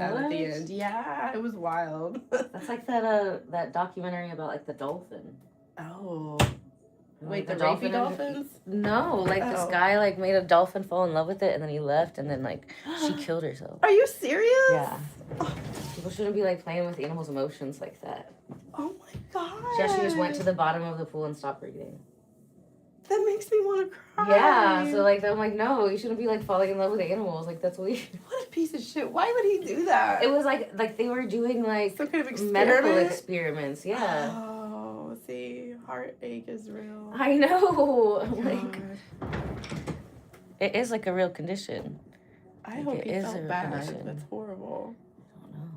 at the end. Yeah, it was wild. That's like that documentary about like the dolphin. Oh. Wait, the rapey dolphins? No, like this guy like made a dolphin fall in love with it, and then he left, and then like she killed herself. Are you serious? Yeah. People shouldn't be like playing with animals' emotions like that. Oh my god. She actually just went to the bottom of the pool and stopped breathing. That makes me want to cry. Yeah, so like I'm like, no, you shouldn't be like falling in love with animals. Like that's weird. What a piece of shit. Why would he do that? It was like they were doing like some kind of medical experiments. Yeah. Oh, see, heartache is real. I know. Like, it is like a real condition. I hope he felt bad. That's horrible. I don't know.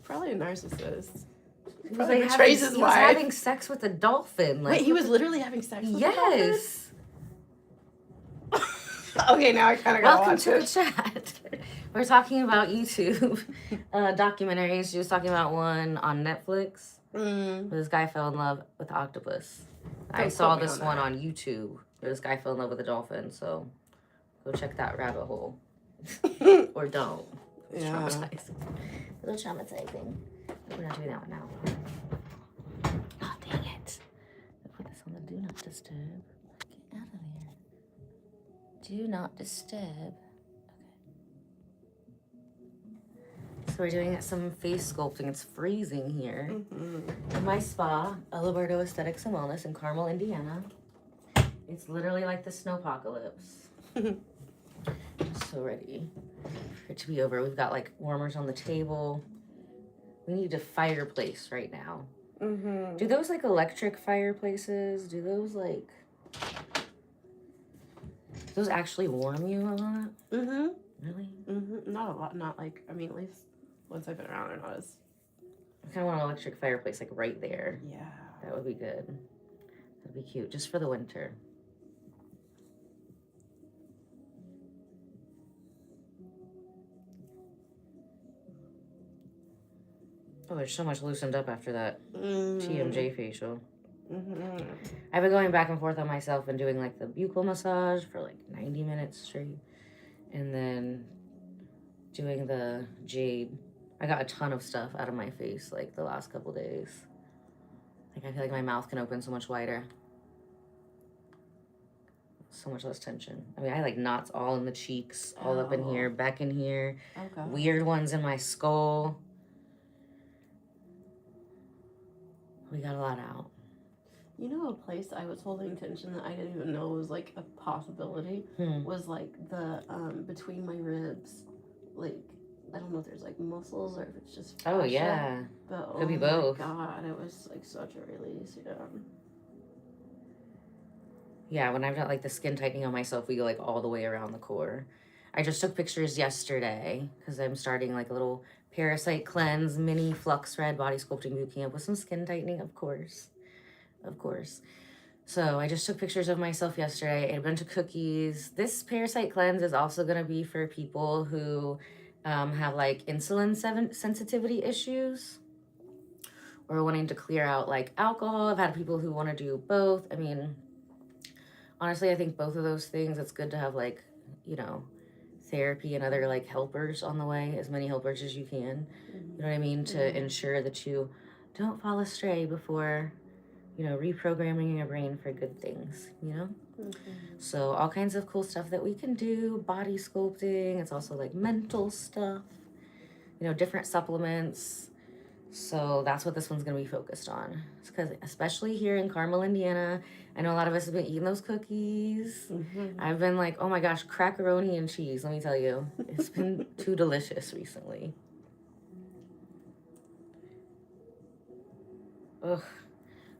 Probably a narcissist. He was like betrays his wife. He was having sex with a dolphin. Like, wait, he was literally having sex with a dolphin? Yes. Okay, now I kind of got to watch it. Welcome to the chat. We're talking about YouTube documentaries. She was talking about one on Netflix. Where this guy fell in love with an octopus. I saw this one on YouTube where this guy fell in love with a dolphin. So go check that rabbit hole. Or don't. It's traumatizing. A little traumatizing. We're not doing that one now. Oh, dang it. I'll put this on the do not disturb. Get out of there. Do not disturb. Okay. So we're doing some face sculpting. It's freezing here. In my spa, Bardo Aesthetics and Wellness in Carmel, Indiana. It's literally like the snowpocalypse. Just so ready for it to be over. We've got like warmers on the table. We need a fireplace right now. Do those like electric fireplaces? Do those like... Do those actually warm you a lot? Really? Not a lot. Not like, I mean, at least once I've been around, they're not as... I kind of want an electric fireplace like right there. Yeah. That would be good. That'd be cute. Just for the winter. Oh, there's so much loosened up after that TMJ facial. I've been going back and forth on myself and doing like the buccal massage for like 90 minutes straight. And then doing the jade. I got a ton of stuff out of my face like the last couple days. Like I feel like my mouth can open so much wider. So much less tension. I mean, I had like knots all in the cheeks, all up in here, back in here. Weird ones in my skull. We got a lot out. You know, a place I was holding tension that I didn't even know was like a possibility was like the between my ribs, like I don't know if there's like muscles or if it's just fascia. Oh yeah, but could be both. Oh my god, it was like such a release. Yeah, when I've got like the skin tightening on myself, we go like all the way around the core. I just took pictures yesterday because I'm starting like a little parasite cleanse mini flux red body sculpting boot camp with some skin tightening, of course. So I just took pictures of myself yesterday, ate a bunch of cookies. This parasite cleanse is also going to be for people who have like insulin sensitivity issues or wanting to clear out like alcohol. I've had people who want to do both. I mean, honestly, I think both of those things, it's good to have like, you know, therapy and other like helpers on the way, as many helpers as you can. You know what I mean? To ensure that you don't fall astray before, you know, reprogramming your brain for good things, you know? So all kinds of cool stuff that we can do, body sculpting. It's also like mental stuff, you know, different supplements. So that's what this one's going to be focused on. It's because especially here in Carmel, Indiana, I know a lot of us have been eating those cookies. I've been like, oh my gosh, crackaroni and cheese. Let me tell you, it's been too delicious recently. Ugh.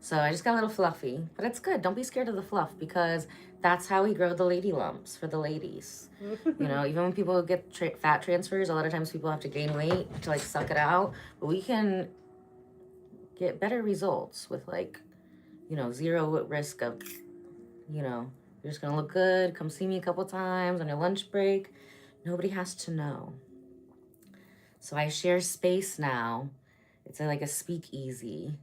So I just got a little fluffy, but it's good. Don't be scared of the fluff because that's how we grow the lady lumps for the ladies. You know, even when people get fat transfers, a lot of times people have to gain weight to like suck it out, but we can get better results with like, you know, zero risk of, you know, you're just gonna look good. Come see me a couple times on your lunch break. Nobody has to know. So I share space now. It's like a speakeasy.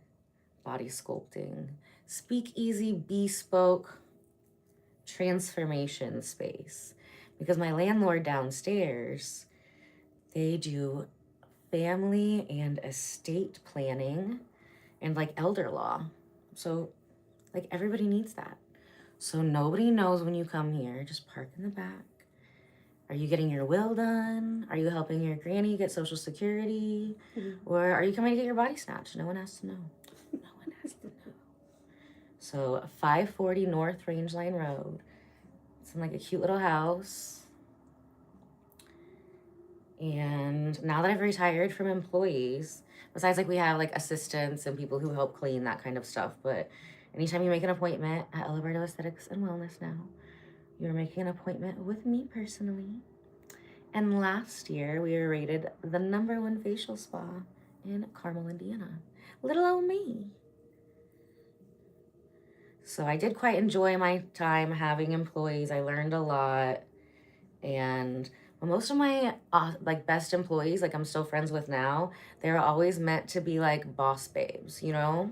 Body sculpting, speakeasy, bespoke transformation space. Because my landlord downstairs, They do family and estate planning and like elder law. So like everybody needs that. So nobody knows when you come here. Just park in the back. Are you getting your will done? Are you helping your granny get Social Security? Or are you coming to get your body snatched? No one has to know. No one has to know. So 540 North Range Line Road. It's in like a cute little house. And now that I've retired from employees, besides like we have like assistants and people who help clean, that kind of stuff, but anytime you make an appointment at Bardo Aesthetics and Wellness now, you're making an appointment with me personally. And last year we were rated the #1 facial spa in Carmel, Indiana. Little old me. So I did quite enjoy my time having employees. I learned a lot. And most of my like best employees, like I'm still friends with now, they're always meant to be like boss babes, you know?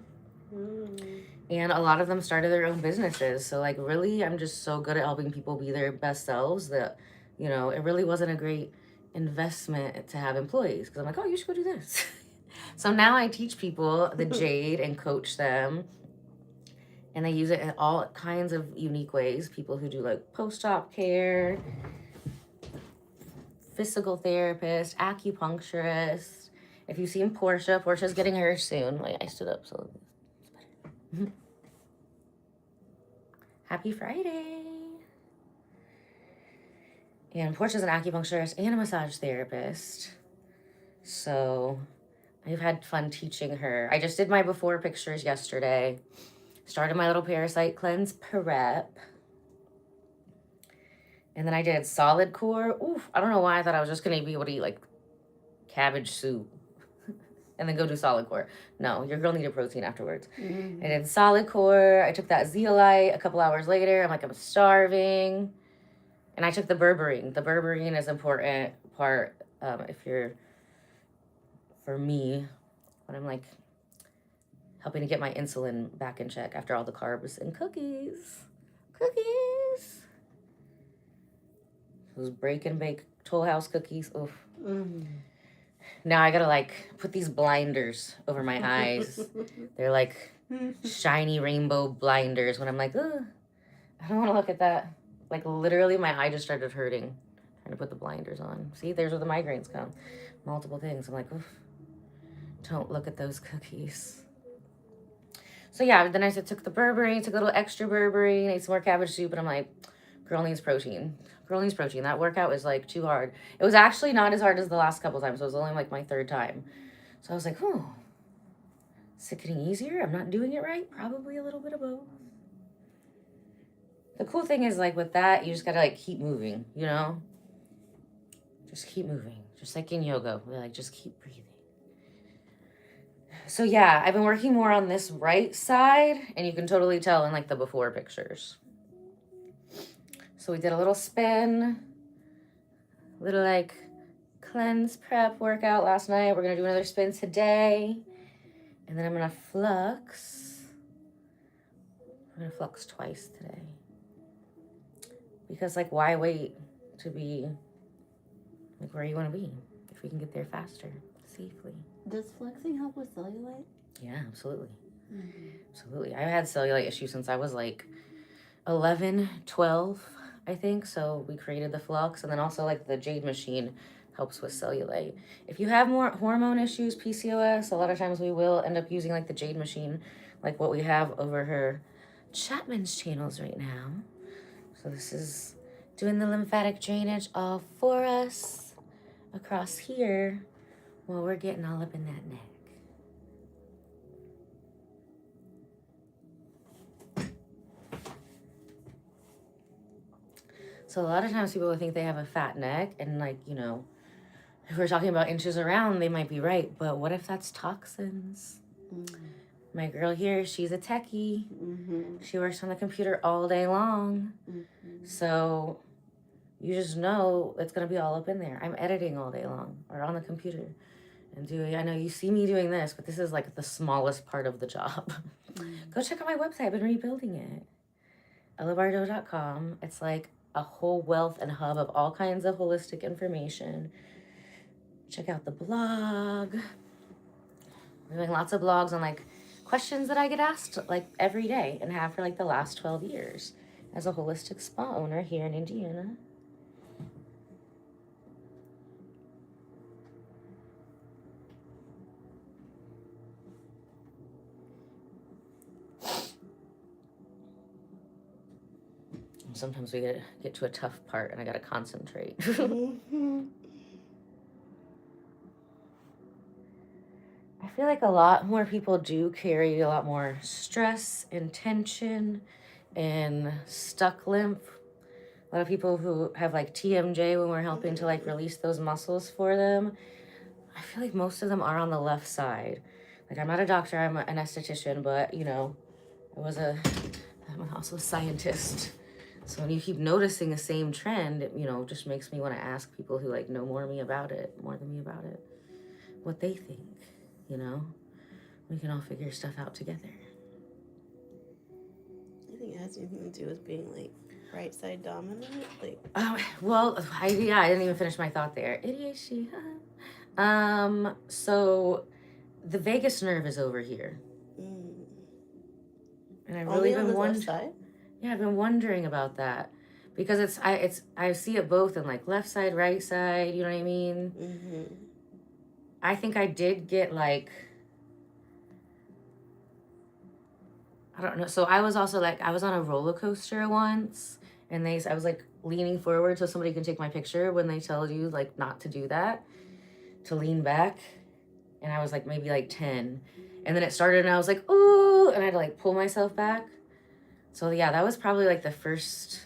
And a lot of them started their own businesses. So like really, I'm just so good at helping people be their best selves that, you know, it really wasn't a great investment to have employees, because I'm like, oh, you should go do this. So now I teach people the jade and coach them. And they use it in all kinds of unique ways. People who do like post-op care, physical therapist, acupuncturist. If you've seen Portia's getting hers soon. Like I stood up, so it's better. Happy Friday. And Portia's an acupuncturist and a massage therapist. So I've had fun teaching her. I just did my before pictures yesterday. Started my little parasite cleanse prep. And then I did solid core. Oof, I don't know why I thought I was just going to be able to eat like cabbage soup and then go do solid core. No, your girl needed protein afterwards. I did solid core. I took that zeolite a couple hours later. I'm like, I'm starving. And I took the berberine. The berberine is an important part for me, when I'm like helping to get my insulin back in check after all the carbs and cookies. Those break and bake Toll House cookies. Oof. Now I gotta like put these blinders over my eyes. They're like shiny rainbow blinders when I'm like, ugh, I don't want to look at that. Like literally my eye just started hurting trying to put the blinders on. See, there's where the migraines come. Multiple things. I'm like, oof, don't look at those cookies. So yeah, then I took the berberine, took a little extra berberine, ate some more cabbage soup, and I'm like, girl needs protein. That workout was like too hard. It was actually not as hard as the last couple times. So it was only like my 3rd time. So I was like, oh, is it getting easier? I'm not doing it right? Probably a little bit of both. The cool thing is like with that, you just gotta like keep moving, you know? Just keep moving. Just like in yoga, we're like, just keep breathing. So yeah, I've been working more on this right side, and you can totally tell in like the before pictures. So we did a little spin, little like cleanse prep workout last night. We're gonna do another spin today. And then I'm gonna flux. I'm gonna flux twice today. Because like, why wait to be like where you wanna be if we can get there faster, safely? Does flexing help with cellulite? Yeah, absolutely. Absolutely. I've had cellulite issues since I was like 11, 12, I think. So we created the flux, and then also like the jade machine helps with cellulite. If you have more hormone issues, PCOS, a lot of times we will end up using like the jade machine, like what we have over her Chapman's channels right now. So this is doing the lymphatic drainage all for us across here while we're getting all up in that neck. So a lot of times people will think they have a fat neck, and like, you know, if we're talking about inches around, they might be right. But what if that's toxins? My girl here, she's a techie. She works on the computer all day long. So you just know it's going to be all up in there. I'm editing all day long or on the computer and doing, I know you see me doing this, but this is like the smallest part of the job. Go check out my website. I've been rebuilding it. ellabardo.com. It's like a whole wealth and hub of all kinds of holistic information. check out the blog. We're doing lots of blogs on like questions that I get asked like every day and have for like the last 12 years as a holistic spa owner here in Indiana. Sometimes we get to a tough part and I gotta concentrate. I feel like a lot more people do carry a lot more stress and tension and stuck lymph. A lot of people who have like TMJ when we're helping to like release those muscles for them, I feel like most of them are on the left side. Like I'm not a doctor, I'm an esthetician, but you know, I'm also a scientist. So when you keep noticing the same trend, it, you know, just makes me want to ask people who like know more than me about it, what they think, you know? We can all figure stuff out together. I think it has anything to do with being like right side dominant. Like, well, I didn't even finish my thought there. ADHD. So the vagus nerve is over here, and I've really been wondering. Yeah, I've been wondering about that because I see it both in like left side, right side. You know what I mean? Mm-hmm. I think I did get like, I don't know. So I was also like, I was on a roller coaster once and I was like leaning forward so somebody can take my picture when they tell you like not to do that, to lean back. And I was like maybe like 10. And then it started and I was like, ooh, and I had to like pull myself back. So yeah, that was probably like the first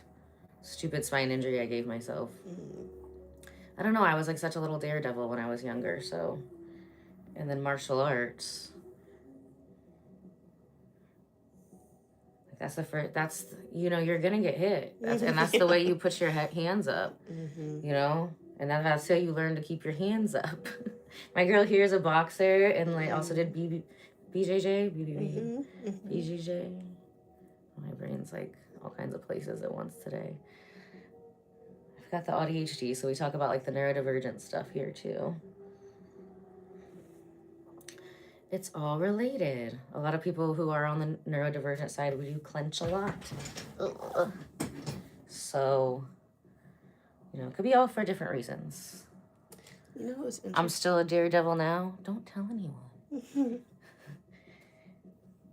stupid spine injury I gave myself. I don't know, I was like such a little daredevil when I was younger, so. And then martial arts. That's, you know, you're gonna get hit. And that's the way you put your hands up, you know? And that's how you learn to keep your hands up. My girl here is a boxer and like also did BJJ. My brain's like all kinds of places at once today. I've got the ADHD, so we talk about like the neurodivergent stuff here too. It's all related. A lot of people who are on the neurodivergent side, we do clench a lot. Ugh. So, you know, it could be all for different reasons. You know, it's I'm still a daredevil now. Don't tell anyone.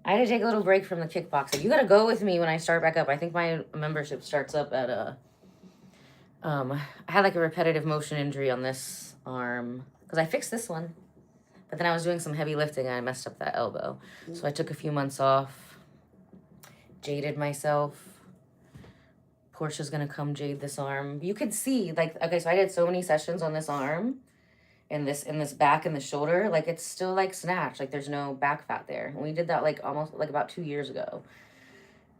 I had to take a little break from the kickboxing. You gotta go with me when I start back up. I think my membership starts up at I had like a repetitive motion injury on this arm because I fixed this one, but then I was doing some heavy lifting and I messed up that elbow. So I took a few months off, jaded myself. Portia's gonna come jade this arm. You could see like, okay, so I did so many sessions on this arm and this back and the shoulder, like it's still like snatched, like there's no back fat there. And we did that like almost like about 2 years ago.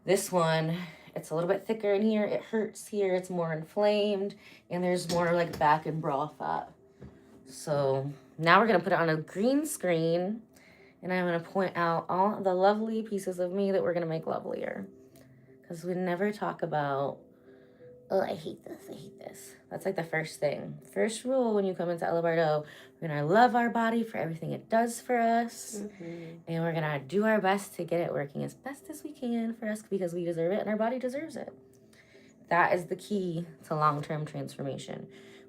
This one, it's a little bit thicker in here. It hurts here. It's more inflamed and there's more like back and bra fat. So now we're gonna put it on a green screen and I'm gonna point out all the lovely pieces of me that we're gonna make lovelier. Because we never talk about, oh, I hate this. That's like the first thing. First rule when you come into Bardo, we're going to love our body for everything it does for us. And we're going to do our best to get it working as best as we can for us because we deserve it and our body deserves it. That is the key to long-term transformation.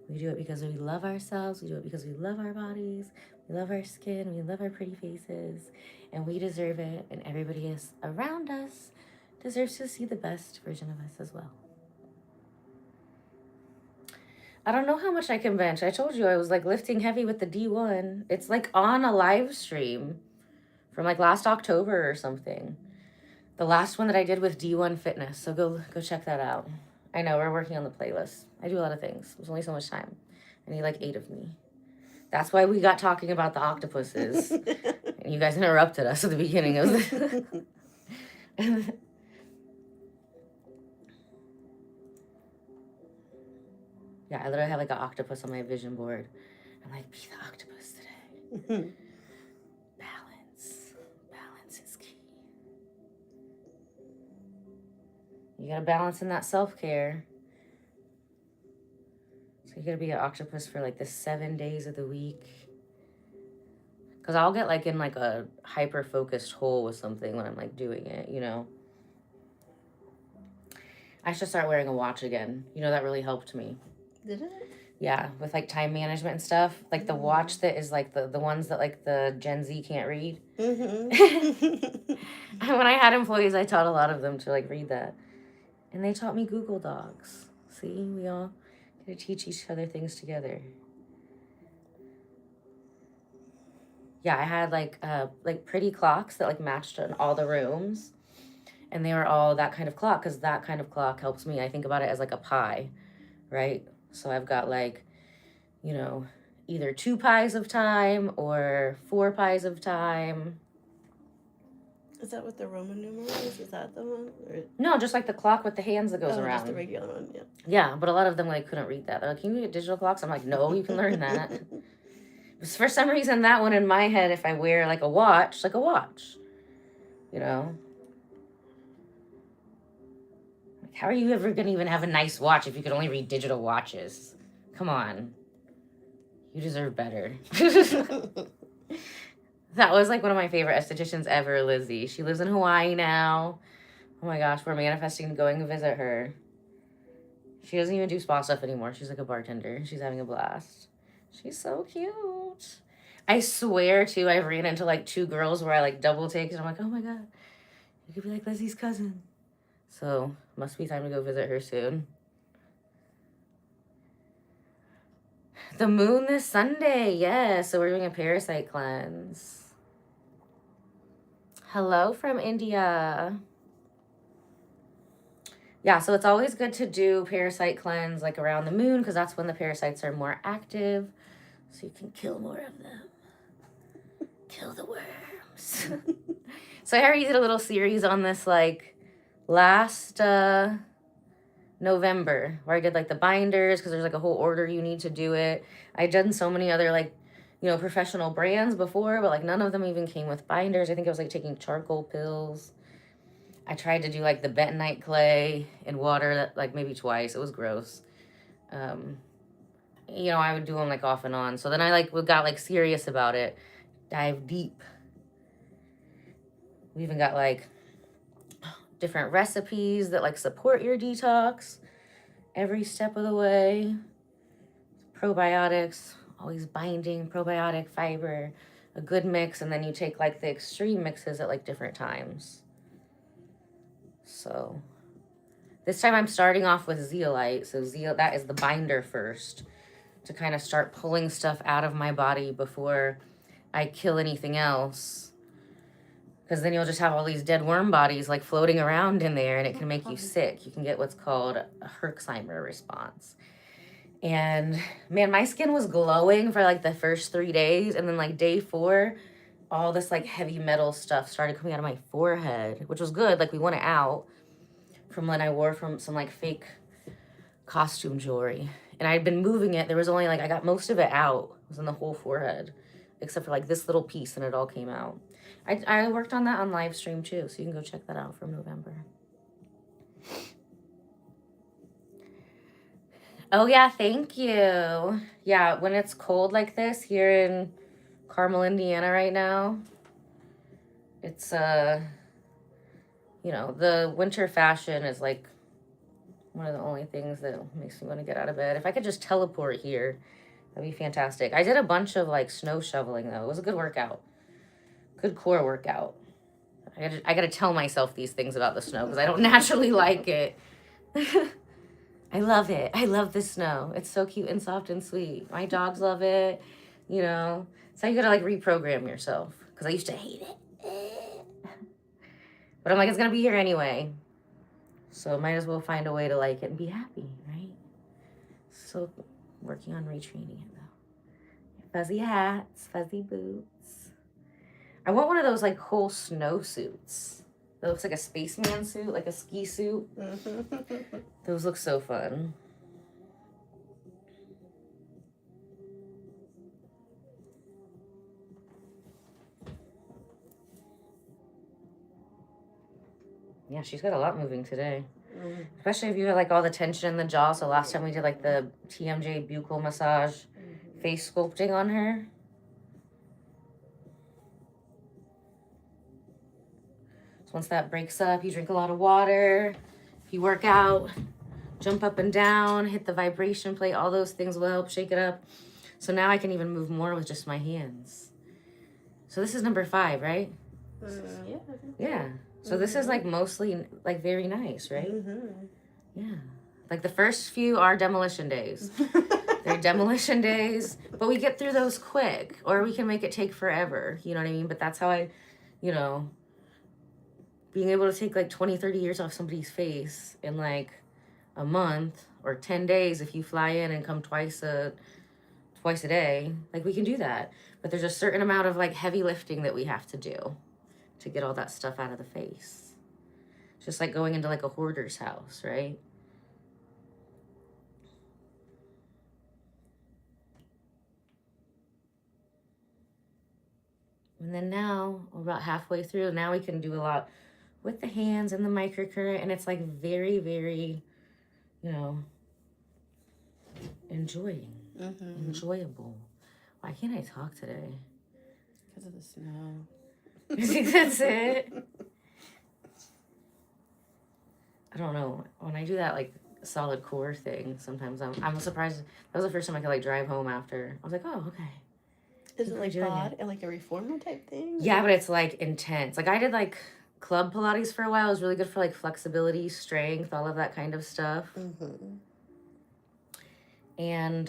We do it because we love ourselves. We do it because we love our bodies. We love our skin. We love our pretty faces. And we deserve it. And everybody is around us deserves to see the best version of us as well. I don't know how much I can bench. I told you I was like lifting heavy with the D1. It's like on a live stream from like last October or something. The last one that I did with D1 Fitness. So go check that out. I know we're working on the playlist. I do a lot of things. There's only so much time. I need like 8 of me. That's why we got talking about the octopuses. And you guys interrupted us at the beginning of the... Yeah, I literally have like an octopus on my vision board. I'm like, be the octopus today. Balance is key. You gotta balance in that self-care. So So you gotta be an octopus for like the 7 days of the week. Because I'll get like in like a hyper-focused hole with something when I'm like doing it, you know? I should start wearing a watch again. You know, that really helped me. Did it? Yeah, with like time management and stuff. Like the watch that is like the ones that like the Gen Z can't read. Mm-hmm. When I had employees, I taught a lot of them to like read that. And they taught me Google Docs. See, we all get to teach each other things together. Yeah, I had like pretty clocks that like matched in all the rooms. And they were all that kind of clock because that kind of clock helps me. I think about it as like a pie, right? So I've got like, you know, either 2 pies of time or 4 pies of time. Is that what the Roman numeral is? Is that the one? Or... No, just like the clock with the hands that goes around. Just the regular one, yeah. Yeah, but a lot of them like couldn't read that. They're like, can you get digital clocks? I'm like, no, you can learn that. For some reason, that one in my head, if I wear like a watch, you know? How are you ever going to even have a nice watch if you could only read digital watches? Come on. You deserve better. That was like one of my favorite estheticians ever, Lizzie. She lives in Hawaii now. Oh my gosh, we're manifesting going to visit her. She doesn't even do spa stuff anymore. She's like a bartender. She's having a blast. She's so cute. I swear, too, I ran into like 2 girls where I like double taked and I'm like, oh my God, you could be like Lizzie's cousin. So, must be time to go visit her soon. The moon this Sunday, yes. So we're doing a parasite cleanse. Hello from India. Yeah, so it's always good to do parasite cleanse like around the moon because that's when the parasites are more active. So you can kill more of them. Kill the worms. So I already did a little series on this like last November where I did like the binders because there's like a whole order you need to do it. I'd done so many other like, you know, professional brands before, but like none of them even came with binders. I think I was like taking charcoal pills. I tried to do like the bentonite clay in water that like maybe twice. It was gross. You know, I would do them like off and on. So then I like got like serious about it. Dive deep. We even got like different recipes that like support your detox every step of the way. Probiotics, always binding, probiotic, fiber, a good mix, and then you take like the extreme mixes at like different times. So this time I'm starting off with zeolite. So that is the binder first to kind of start pulling stuff out of my body before I kill anything else. Because then you'll just have all these dead worm bodies like floating around in there and it can make you sick. You can get what's called a Herxheimer response. And man, my skin was glowing for like the first 3 days. And then like day 4, all this like heavy metal stuff started coming out of my forehead, which was good. Like we want it out from when I wore from some like fake costume jewelry. And I'd been moving it. There was only like, I got most of it out. It was in the whole forehead, except for like this little piece and it all came out. I worked on that on live stream too. So you can go check that out from November. Oh yeah, thank you. Yeah, when it's cold like this here in Carmel, Indiana right now, it's you know, the winter fashion is like one of the only things that makes me want to get out of bed. If I could just teleport here, that'd be fantastic. I did a bunch of like snow shoveling though. It was a good workout. Good core workout. I gotta tell myself these things about the snow because I don't naturally like it. I love it. I love the snow. It's so cute and soft and sweet. My dogs love it, you know. So you gotta like reprogram yourself because I used to hate it. But I'm like, it's gonna be here anyway. So might as well find a way to like it and be happy, right? So working on retraining it though. Fuzzy hats, fuzzy boots. I want one of those like whole snow suits. That looks like a spaceman suit, like a ski suit. Those look so fun. Yeah, she's got a lot moving today. especially if you have like all the tension in the jaw. So last time we did like the TMJ buccal massage, face sculpting on her. So once that breaks up, you drink a lot of water, you work out, jump up and down, hit the vibration plate, all those things will help shake it up. So now I can even move more with just my hands. So this is number 5, right? Yeah. Yeah. So this is like mostly like very nice, right? Yeah. Like the first few are demolition days. They're demolition days, but we get through those quick, or we can make it take forever. You know what I mean? But that's how I, you know, being able to take like 20, 30 years off somebody's face in like a month or 10 days if you fly in and come twice a day, like we can do that. But there's a certain amount of like heavy lifting that we have to do to get all that stuff out of the face. It's just like going into like a hoarder's house, right? And then now we're about halfway through. Now we can do a lot with the hands and the microcurrent, and it's like very, very, you know, enjoyable. Why can't I talk today? Because of the snow. I think that's it. I don't know. When I do that like solid core thing, sometimes I'm surprised. That was the first time I could like drive home after. I was like, oh, okay. Is it like like a reformer type thing? Yeah, but it's like intense. Like I did like club Pilates for a while. It was really good for like flexibility, strength, all of that kind of stuff. And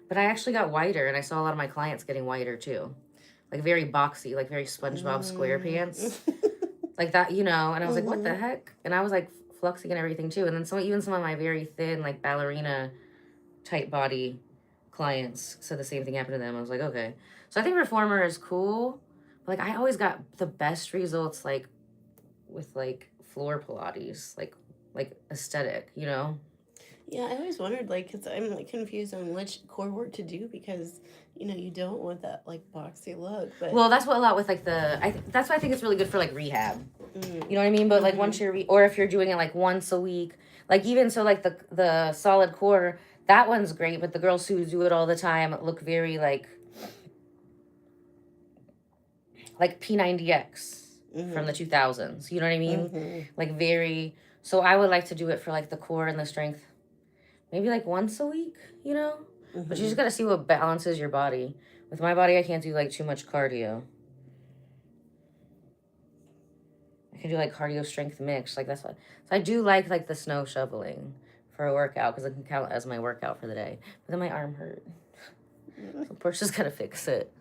but I actually got whiter, and I saw a lot of my clients getting whiter too, like very boxy, like very SpongeBob SquarePants, like that, you know. And I was like, what the heck? And I was like fluxing and everything too. And then some of my very thin, like ballerina type body clients said the same thing happened to them. I was like, okay. So I think reformer is cool, but like I always got the best results like with like floor Pilates, like aesthetic, you know. Yeah, I always wondered, like, because I'm like confused on which core work to do, because you know you don't want that like boxy look. But well, that's what a lot with like that's why I think it's really good for like rehab. You know what I mean? But like once you're or if you're doing it like once a week, like even so like the solid core, that one's great. But the girls who do it all the time look very like P90X from the 2000s. You know what I mean? Like very. So I would like to do it for like the core and the strength, maybe like once a week, you know? But you just got to see what balances your body. With my body, I can't do like too much cardio. I can do like cardio strength mix. Like that's what. So I do like the snow shoveling for a workout because it can count as my workout for the day. But then my arm hurt. So Portia's got to fix it.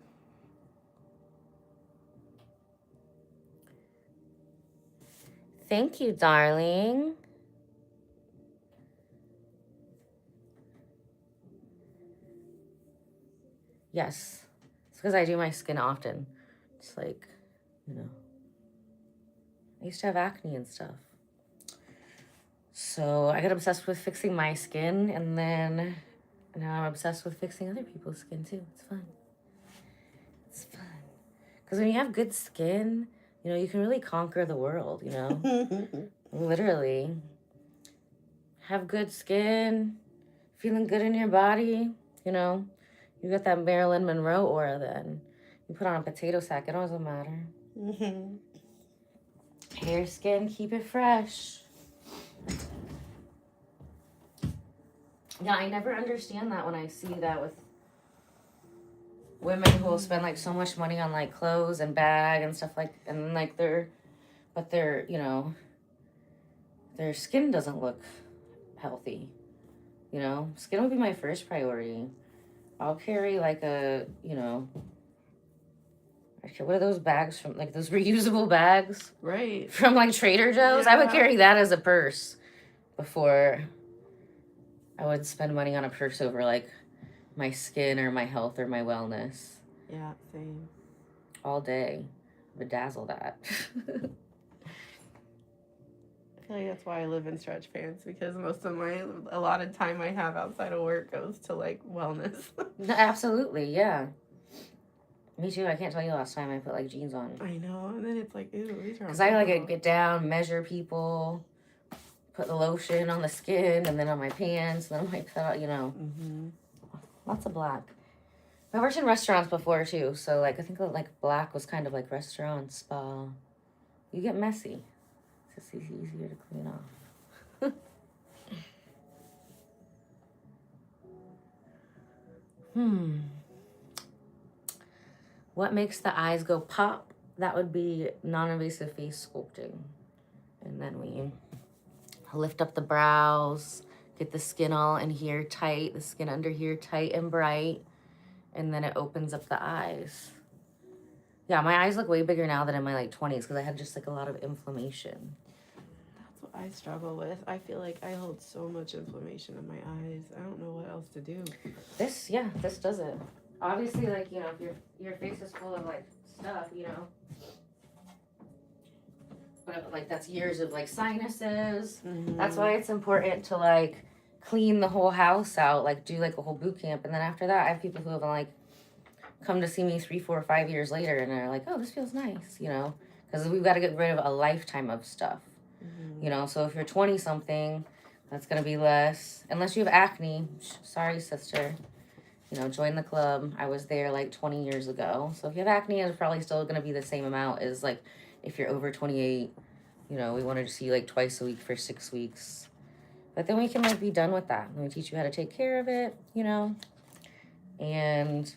Thank you, darling. Yes. It's because I do my skin often. It's like, you know. I used to have acne and stuff. So I got obsessed with fixing my skin, and then now I'm obsessed with fixing other people's skin too. It's fun. It's fun. Because when you have good skin, you know, you can really conquer the world, you know? Literally. Have good skin, feeling good in your body, you know? You got that Marilyn Monroe aura then. You put on a potato sack, it doesn't matter. Hair, skin, keep it fresh. Yeah, I never understand that when I see that with women who will spend like so much money on like clothes and bag and stuff like, and like their, you know, their skin doesn't look healthy. You know, skin would be my first priority. I'll carry like a, you know, what are those bags from, like those reusable bags? Right. From like Trader Joe's? Yeah. I would carry that as a purse before I would spend money on a purse over like my skin or my health or my wellness. Yeah, same. All day. Bedazzle that. I feel like that's why I live in stretch pants, because most of a lot of time I have outside of work goes to like wellness. Absolutely, yeah. Me too. I can't tell you last time I put like jeans on. I know, and then it's like, ew, these are Because I like get down, measure people, put the lotion on the skin, and then on my pants, and then on my cut, you know. Mm-hmm. Lots of black. I worked in restaurants before too, so like I think like black was kind of like restaurant, spa. You get messy. It's just easier to clean off. What makes the eyes go pop? That would be non-invasive face sculpting. And then we lift up the brows, get the skin all in here tight, the skin under here tight and bright, and then it opens up the eyes. Yeah, my eyes look way bigger now than in my like 20s because I had just like a lot of inflammation. That's what I struggle with. I feel like I hold so much inflammation in my eyes. I don't know what else to do. This does it. Obviously, like, you know, if your face is full of like stuff, you know. But like that's years of like sinuses. Mm-hmm. That's why it's important to like clean the whole house out, like do like a whole boot camp. And then after that, I have people who have like come to see me 3, 4, 5 years later and they're like, oh, this feels nice, you know, because we've got to get rid of a lifetime of stuff, you know. So if you're 20 something, that's going to be less, unless you have acne. Sorry, sister, you know, join the club. I was there like 20 years ago. So if you have acne, it's probably still going to be the same amount as like if you're over 28, you know. We wanted to see you like twice a week for 6 weeks, but then we can like be done with that. And we teach you how to take care of it, you know. And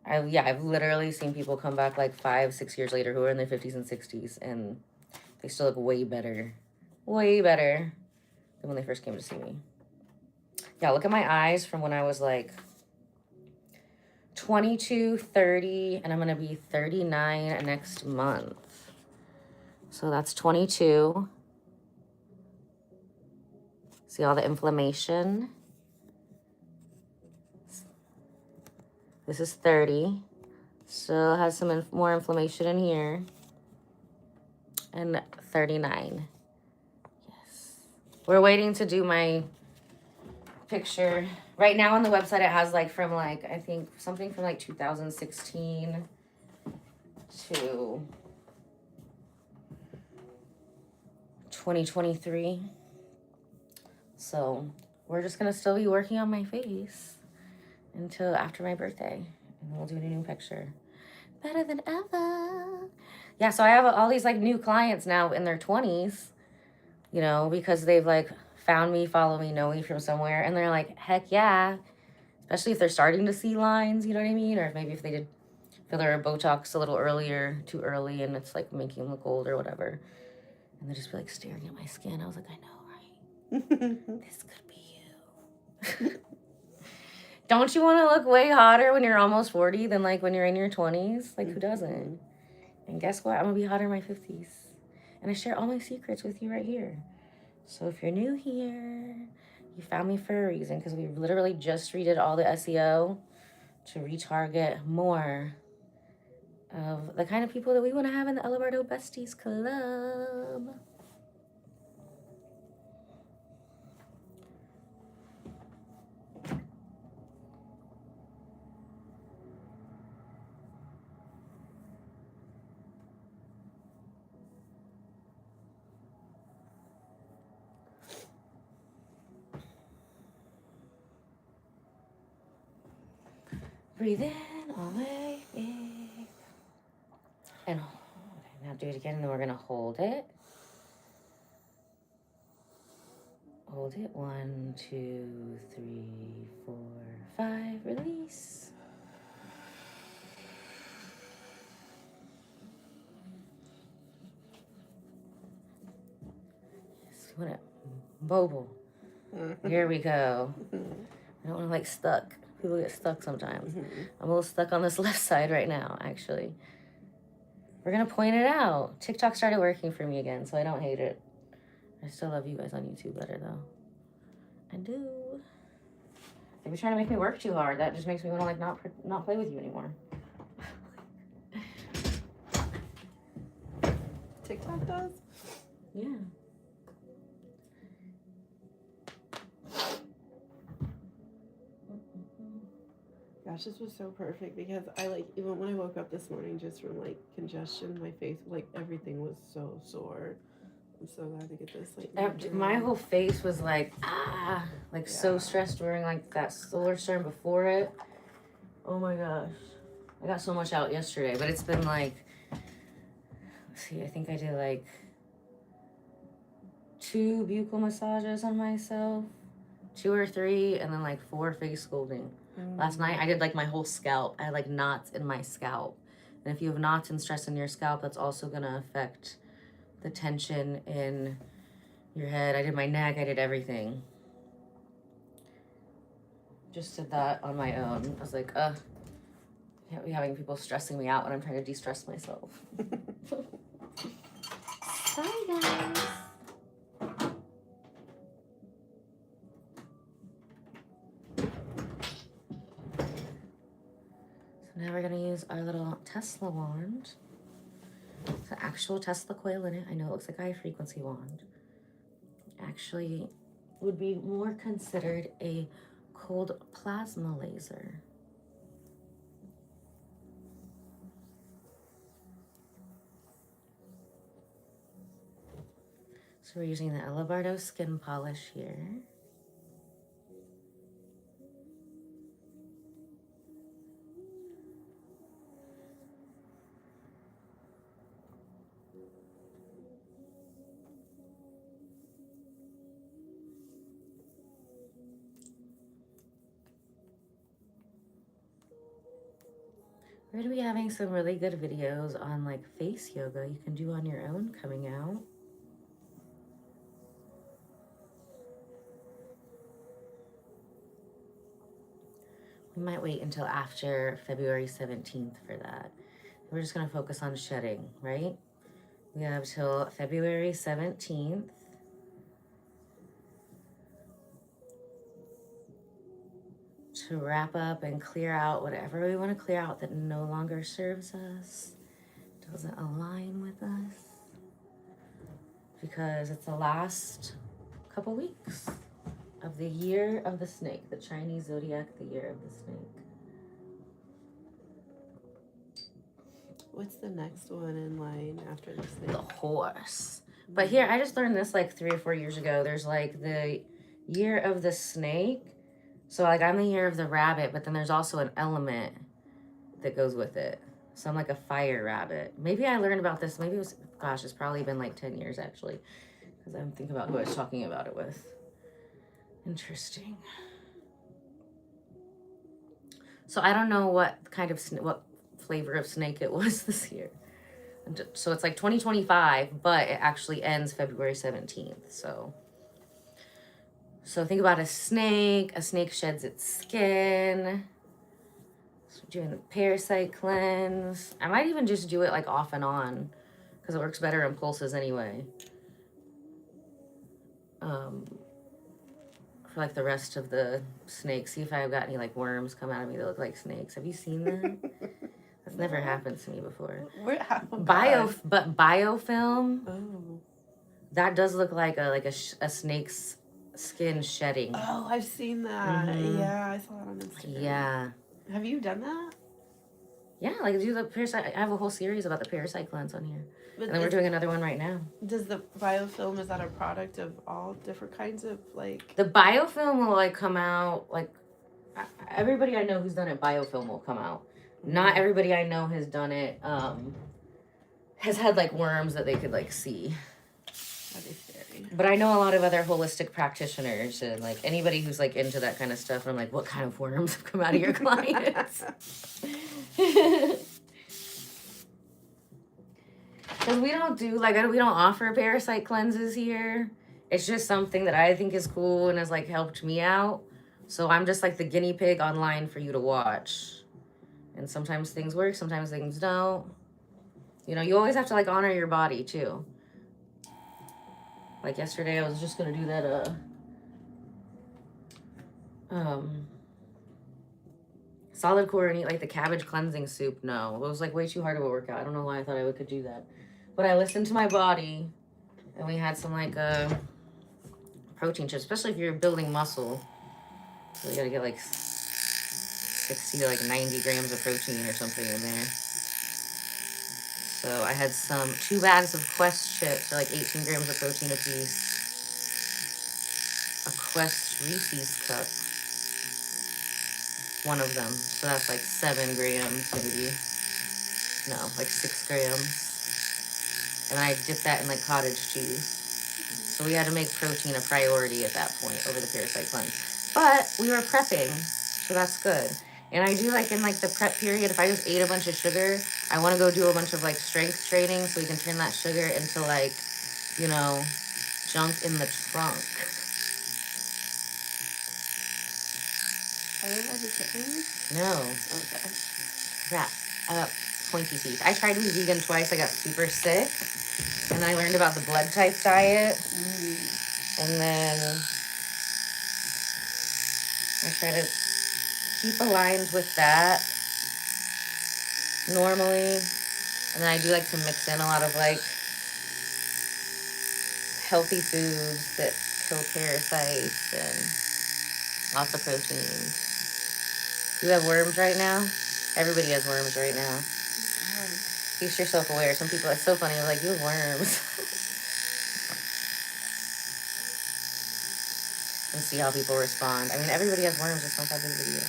I've literally seen people come back like 5, 6 years later who are in their 50s and 60s and they still look way better than when they first came to see me. Yeah, look at my eyes from when I was like 22, 30, and I'm gonna be 39 next month. So that's 22. See all the inflammation? This is 30. Still has some more inflammation in here. And 39. Yes. We're waiting to do my picture. Right now on the website it has like from like, I think something from like 2016 to 2023. So we're just gonna still be working on my face until after my birthday, and we'll do a new picture. Better than ever. Yeah, so I have all these like new clients now in their 20s, you know, because they've like found me, follow me, know me from somewhere, and they're like, heck yeah. Especially if they're starting to see lines, you know what I mean? Or maybe if they did filler or Botox a little earlier, too early, and it's like making them look old or whatever. And they just be like staring at my skin. I was like, I know, right? This could be you. Don't you want to look way hotter when you're almost 40 than like when you're in your 20s? Like, who doesn't? And guess what? I'm going to be hotter in my 50s. And I share all my secrets with you right here. So if you're new here, you found me for a reason, because we literally just redid all the SEO to retarget more of the kind of people that we want to have in the Bardo Besties Club. Breathe in all the way in. And hold it. Now do it again, and then we're going to hold it. Hold it. 1, 2, 3, 4, 5. Release. Yes, we want it mobile. Here we go. I don't want to like stuck. People get stuck sometimes. I'm a little stuck on this left side right now, actually. We're going to point it out. TikTok started working for me again, so I don't hate it. I still love you guys on YouTube better, though. I do. They're trying to make me work too hard. That just makes me want to like not play with you anymore. TikTok does? Yeah. gosh, this was so perfect because I like, even when I woke up this morning just from like congestion, my face, like everything was so sore. I'm so glad to get this. Like, my whole face was like, so stressed during like that solar storm before it. Oh my gosh. I got so much out yesterday, but it's been like, let's see, I think I did like 2 buccal massages on myself, 2 or 3, and then like 4 face sculpting. Last night I did like my whole scalp. I had like knots in my scalp. And if you have knots and stress in your scalp, that's also gonna affect the tension in your head. I did my neck, I did everything. Just did that on my own. I was like, can't be having people stressing me out when I'm trying to de-stress myself. Sorry, guys. So now we're gonna use our little Tesla wand. It's an actual Tesla coil in it. I know it looks like a high frequency wand. Actually, would be more considered a cold plasma laser. So we're using the Bardo skin polish here. We're gonna be having some really good videos on like face yoga you can do on your own coming out. We might wait until after February 17th for that. We're just gonna focus on shedding, right? We have till February 17th. To wrap up and clear out whatever we want to clear out that no longer serves us, doesn't align with us, because it's the last couple weeks of the year of the snake, the Chinese zodiac, the year of the snake. What's the next one in line after the snake? The horse. But here, I just learned this like 3 or 4 years ago. There's like the year of the snake. So like I'm the year of the rabbit, but then there's also an element that goes with it. So I'm like a fire rabbit. Maybe I learned about this. Maybe it was, gosh, it's probably been like 10 years actually. Because I'm thinking about who I was talking about it with. Interesting. So I don't know what kind of, what flavor of snake it was this year. So it's like 2025, but it actually ends February 17th. So think about a snake sheds its skin. So doing the parasite cleanse. I might even just do it like off and on because it works better in pulses anyway. For like the rest of the snakes. See if I've got any like worms come out of me that look like snakes. Have you seen that? That's never happened to me before. Biofilm. Oh. That does look like a snake's skin shedding. Oh, I've seen that. Mm-hmm. Yeah, I saw it on Instagram. Yeah. Have you done that? Yeah, like do the parasite. I have a whole series about the parasite cleanse on here. But and then we're doing another one right now. Does the biofilm, is that a product of all different kinds of like... The biofilm will like come out, like everybody I know who's done it, biofilm will come out. Mm-hmm. Not everybody I know has done it, has had like worms that they could like see. That'd be scary. But I know a lot of other holistic practitioners and like anybody who's like into that kind of stuff. And I'm like, what kind of worms have come out of your clients? Because we don't do like, we don't offer parasite cleanses here. It's just something that I think is cool and has like helped me out. So I'm just like the guinea pig online for you to watch. And sometimes things work, sometimes things don't. You know, you always have to like honor your body too. Like yesterday, I was just gonna do that, solid core and eat like the cabbage cleansing soup. No, it was like way too hard of a workout. I don't know why I thought I could do that. But I listened to my body and we had some like, protein chips, especially if you're building muscle. So you gotta get like 60 to like 90 grams of protein or something in there. So I had 2 bags of Quest chips, or like 18 grams of protein a piece. A Quest Reese's cup. One of them. So that's like 7 grams maybe. No, like 6 grams. And I dipped that in like cottage cheese. So we had to make protein a priority at that point over the parasite cleanse. But we were prepping, so that's good. And I do like in like the prep period, if I just ate a bunch of sugar, I want to go do a bunch of like strength training so we can turn that sugar into like, you know, junk in the trunk. Are they already kittens? No. Okay. Yeah. Pointy teeth. I tried to be vegan twice. I got super sick. And I learned about the blood type diet. And then I try to keep aligned with that normally. And then I do like to mix in a lot of like healthy foods that kill parasites and lots of protein. You have worms right now? Everybody has worms right now. Keep yourself aware. Some people, it's so funny, like, you have worms. And see how people respond. I mean, everybody has worms, just don't have the video.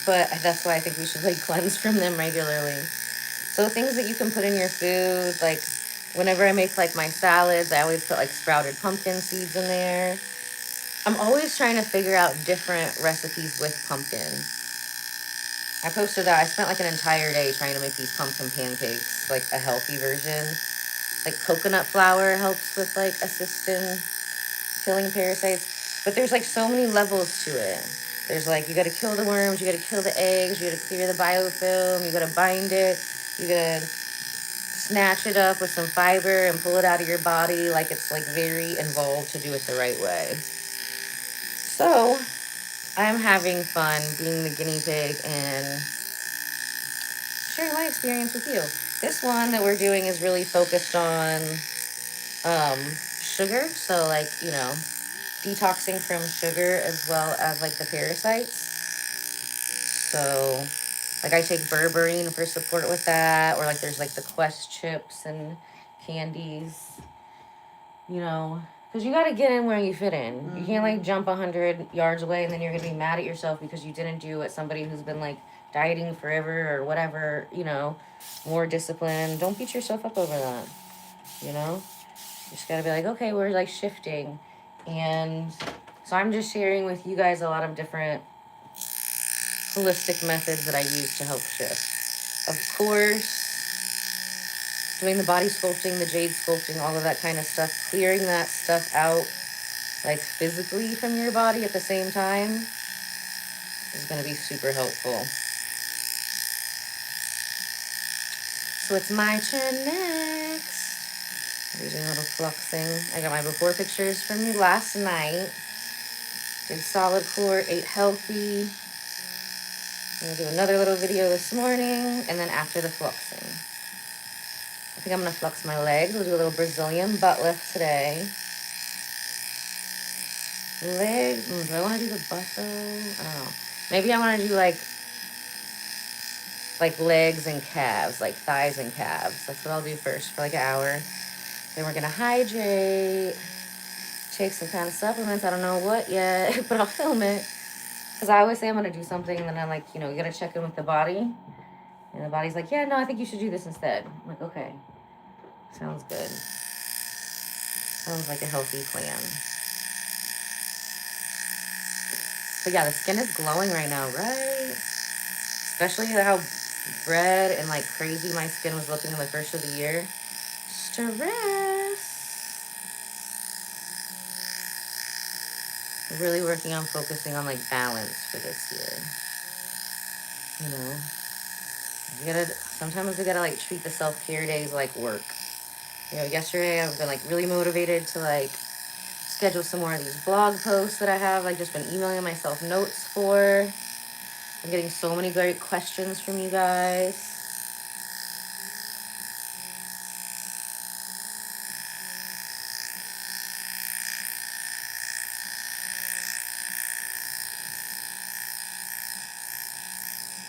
But that's why I think we should like cleanse from them regularly. So things that you can put in your food, like whenever I make like my salads, I always put like sprouted pumpkin seeds in there. I'm always trying to figure out different recipes with pumpkin. I posted that I spent like an entire day trying to make these pumpkin pancakes, like a healthy version. Like coconut flour helps with like assisting killing parasites. But there's like so many levels to it. There's like, you gotta kill the worms, you gotta kill the eggs, you gotta clear the biofilm, you gotta bind it, you gotta snatch it up with some fiber and pull it out of your body. Like it's like very involved to do it the right way. So I'm having fun being the guinea pig and sharing my experience with you. This one that we're doing is really focused on sugar. So like, you know, detoxing from sugar as well as like the parasites. So like I take berberine for support with that, or like there's like the Quest chips and candies, you know, because you got to get in where you fit in. You can't like jump 100 yards away and then you're gonna be mad at yourself because you didn't do what somebody who's been like dieting forever or whatever, you know, more disciplined. Don't beat yourself up over that, you know. You just gotta be like, okay, we're like shifting. And so I'm just sharing with you guys a lot of different holistic methods that I use to help shift. Of course, doing the body sculpting, the jade sculpting, all of that kind of stuff, clearing that stuff out, like physically from your body at the same time, is going to be super helpful. So it's my turn next. I'm doing a little fluxing. I got my before pictures from you last night. Did solid core, ate healthy. I'm going to do another little video this morning, and then after the fluxing. I think I'm going to flux my legs. We'll do a little Brazilian butt lift today. Legs. Do I want to do the butt though? I don't know. Maybe I want to do like legs and calves, like thighs and calves. That's what I'll do first for like an hour. Then we're going to hydrate. Take some kind of supplements. I don't know what yet, but I'll film it. Because I always say I'm going to do something, and then I'm like, you know, you got to check in with the body. And the body's like, yeah, no, I think you should do this instead. I'm like, okay. Sounds good. Sounds like a healthy plan. But yeah, the skin is glowing right now, right? Especially how red and like crazy my skin was looking in the first of the year. Stress. Really working on focusing on like balance for this year. You know, sometimes we gotta like treat the self-care days like work. You know, yesterday I've been like really motivated to like schedule some more of these blog posts that I have like just been emailing myself notes for. I'm getting so many great questions from you guys.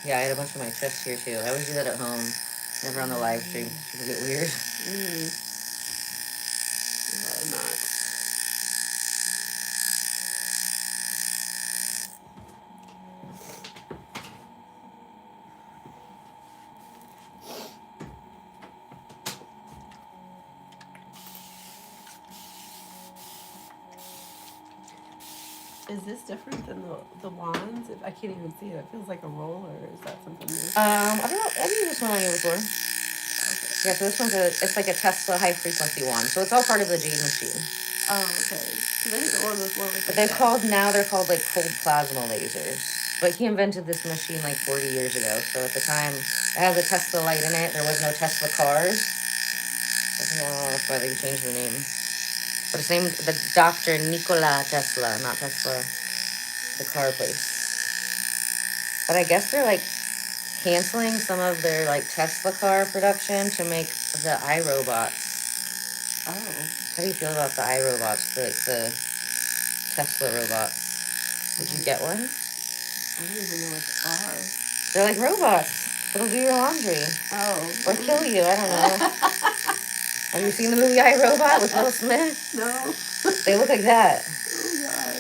Yeah, I had a bunch of my chips here too. I always do that at home. Never on the live stream. People get weird. A lot of nuts. Is this different than the wands? I can't even see it. It feels like a roller. Is that something new? I don't know. I've used this one on you before. Okay. Yeah, so this one's it's like a Tesla high frequency one. So it's all part of the Jade machine. Oh, okay. So then the one was more like But they're called like cold plasma lasers. But he invented this machine like 40 years ago. So at the time, it has a Tesla light in it. There was no Tesla cars. I don't know why they changed the name. But his name, the Dr. Nikola Tesla, not Tesla, the car place. But I guess they're like canceling some of their like Tesla car production to make the iRobots. Oh. How do you feel about the iRobots, the Tesla robots? Did you get one? I don't even know what they are. They're like robots. It'll do your laundry. Oh. Or kill you, I don't know. Have you seen the movie iRobot with Will Smith? No. They look like that. Oh, God.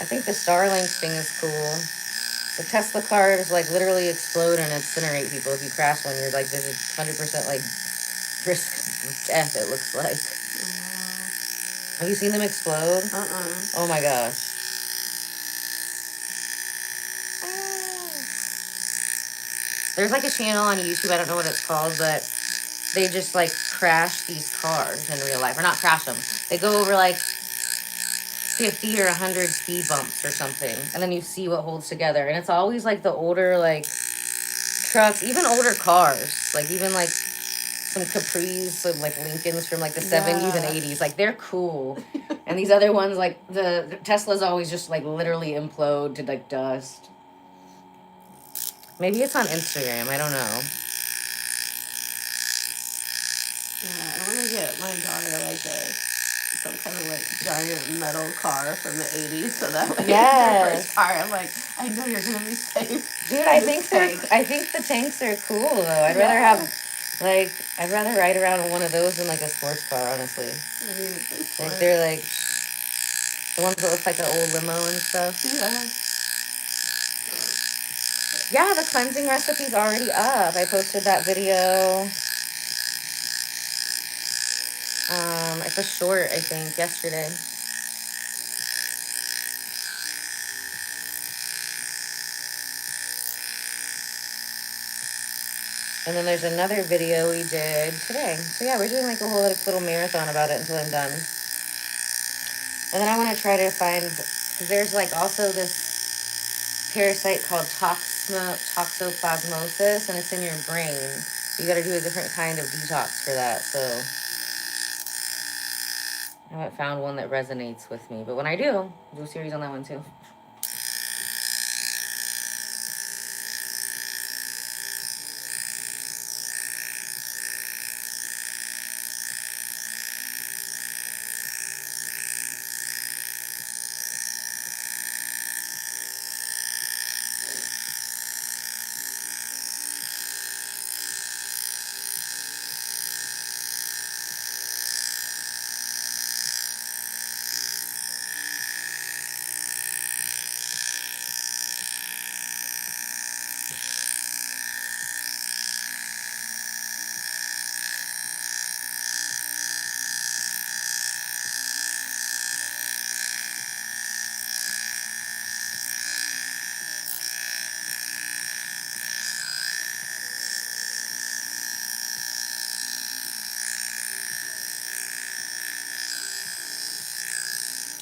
I think the Starlink thing is cool. The Tesla cars like literally explode and incinerate people if you crash one. You're like, there's a 100% like risk of death, it looks like. Oh, wow. Have you seen them explode? Oh my gosh. There's like a channel on YouTube, I don't know what it's called, but they just like crash these cars in real life. Or not crash them. They go over like 50 or 100 speed bumps or something. And then you see what holds together. And it's always like the older like trucks, even older cars. Like even like some Capris, some like Lincolns from like the 70s and 80s. Like they're cool. And these other ones, like the Teslas always just like literally implode to like dust. Maybe it's on Instagram. I don't know. Yeah, I want to get my daughter like some kind of like giant metal car from the 80s, so that way her first car, I'm like, I know you're gonna be safe. Dude, I think the tanks are cool though. I'd rather ride around in one of those than like a sports car, honestly. I mean, like they're like the ones that look like an old limo and stuff. Yeah, the cleansing recipe's already up. I posted that video. It's a short, I think, yesterday. And then there's another video we did today. So yeah, we're doing like a whole little marathon about it until I'm done. And then I want to try to find, because there's like also this parasite called toxoplasmosis, and it's in your brain. You got to do a different kind of detox for that. So I haven't found one that resonates with me, but when I do, I'll do a series on that one too.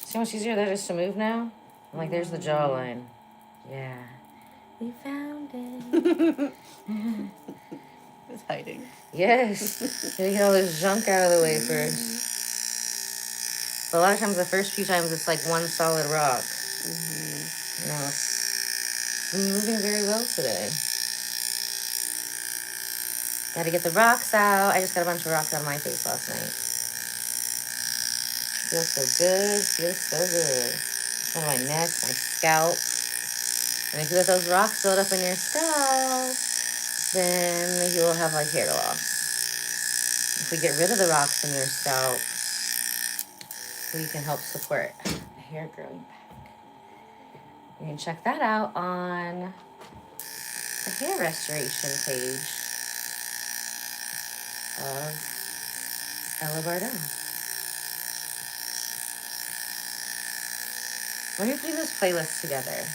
So much easier that is to move now. I'm like, there's the jawline. Yeah. We found it. It's hiding. Yes. Gotta get all this junk out of the way first. But a lot of times, the first few times, it's like one solid rock. You know, it's been moving very well today. Gotta get the rocks out. I just got a bunch of rocks out of my face last night. feels so good. Feels so good. On my neck, my scalp. And if you let those rocks build up in your scalp, then you will have like hair loss. If we get rid of the rocks in your scalp, we can help support hair growing back. You can check that out on the hair restoration page of Bardo. What if we do this playlist together?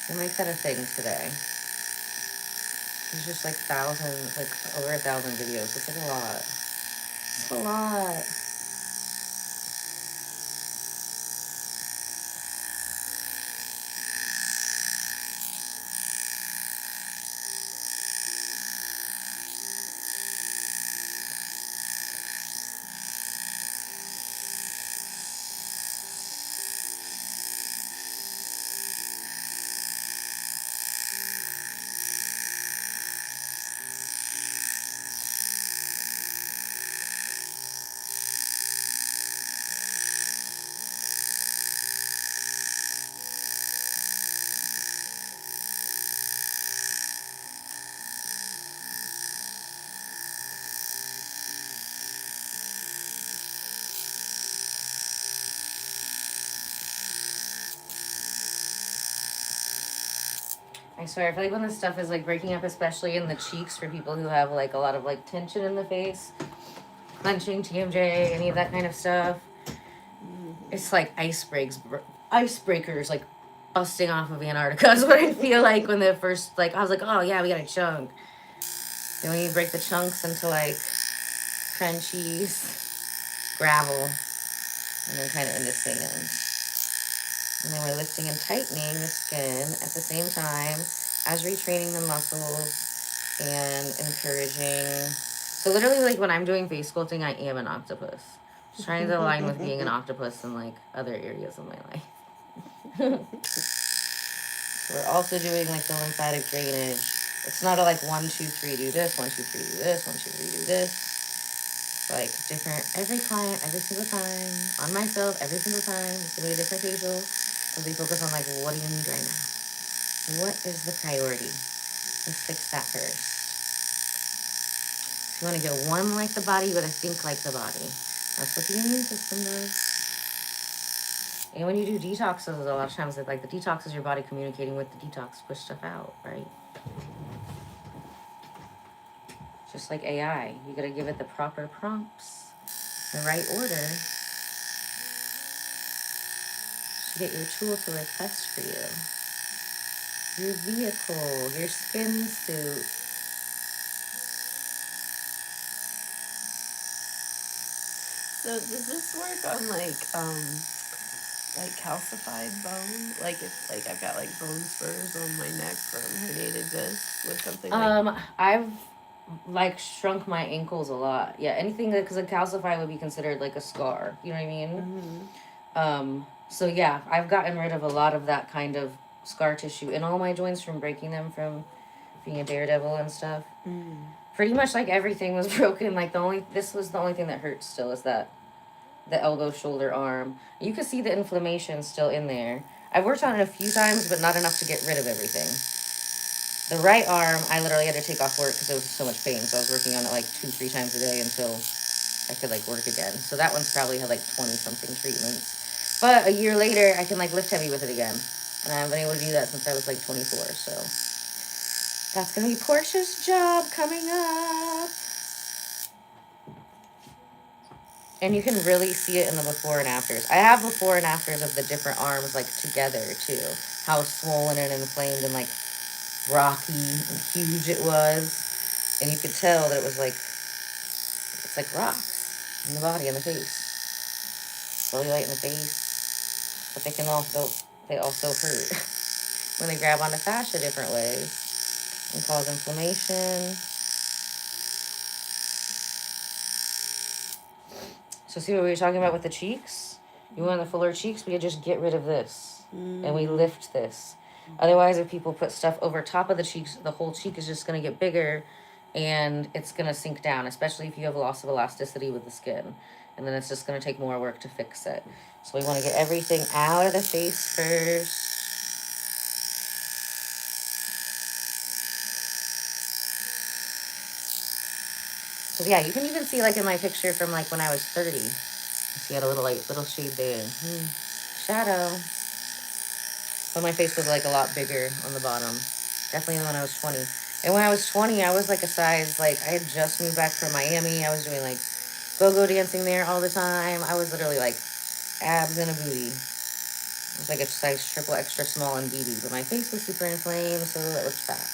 We'll make that a thing today. There's just like thousands, like over 1,000 videos. It's like a lot. It's a lot. I swear, I feel like when this stuff is like breaking up, especially in the cheeks for people who have like a lot of like tension in the face, clenching, TMJ, any of that kind of stuff, it's like icebreakers like busting off of Antarctica is what I feel like when the first, like, I was like, oh yeah, we got a chunk. Then when you break the chunks into like crunchies, gravel, and then kind of into sand. And then we're lifting and tightening the skin at the same time as retraining the muscles and encouraging. So literally, like when I'm doing face sculpting, I am an octopus. Just trying to align with being an octopus in like other areas of my life. We're also doing like the lymphatic drainage. It's not a like 1, 2, 3 do this, 1, 2, 3 do this, 1, 2, 3 do this. Like different every client, every single time, on myself, every single time. It's gonna be a different facial. Because we focus on like, what do you need right now? What is the priority? Let's fix that first. If you want to get one like the body, you gotta think like the body. That's what the immune system does. And when you do detoxes, a lot of times like the detox is your body communicating with the detox to push stuff out, right? Just like AI, you gotta give it the proper prompts, the right order, to get your tool to work best for you. Your vehicle, your skin suit. So does this work on like calcified bone? Like if like I've got like bone spurs on my neck from herniated disc with something like I've like shrunk my ankles a lot. Yeah, anything that, because a calcify would be considered like a scar. You know what I mean? Mm-hmm. So yeah, I've gotten rid of a lot of that kind of scar tissue in all my joints from breaking them from being a daredevil and stuff. Mm. Pretty much like everything was broken. Like this was the only thing that hurts still is that the elbow, shoulder, arm. You can see the inflammation still in there. I've worked on it a few times, but not enough to get rid of everything. The right arm, I literally had to take off work because it was so much pain. So I was working on it like 2-3 times a day until I could like work again. So that one's probably had like 20 something treatments. But a year later, I can like lift heavy with it again. And I haven't been able to do that since I was like 24. So that's going to be Portia's job coming up. And you can really see it in the before and afters. I have before and afters of the different arms like together too. How swollen and inflamed and like rocky and huge it was. And you could tell that it was like, it's like rocks in the body and the face. Cellulite in the face. But they also hurt when they grab onto fascia different ways and cause inflammation. So see what we were talking about with the cheeks? You want the fuller cheeks, we just get rid of this. And we lift this. Otherwise, if people put stuff over top of the cheeks, the whole cheek is just going to get bigger and it's going to sink down, especially if you have loss of elasticity with the skin. and then it's just going to take more work to fix it. So we want to get everything out of the face first. So yeah, you can even see like in my picture from like when I was 30. See, I had a little shade there. Shadow. But my face was like a lot bigger on the bottom. Definitely than when I was 20. And when I was 20, I was like a size, like I had just moved back from Miami. I was doing like go-go dancing there all the time. I was literally like abs and a booty. It was like a size triple extra small and BB. But my face was super inflamed, so it looked fat.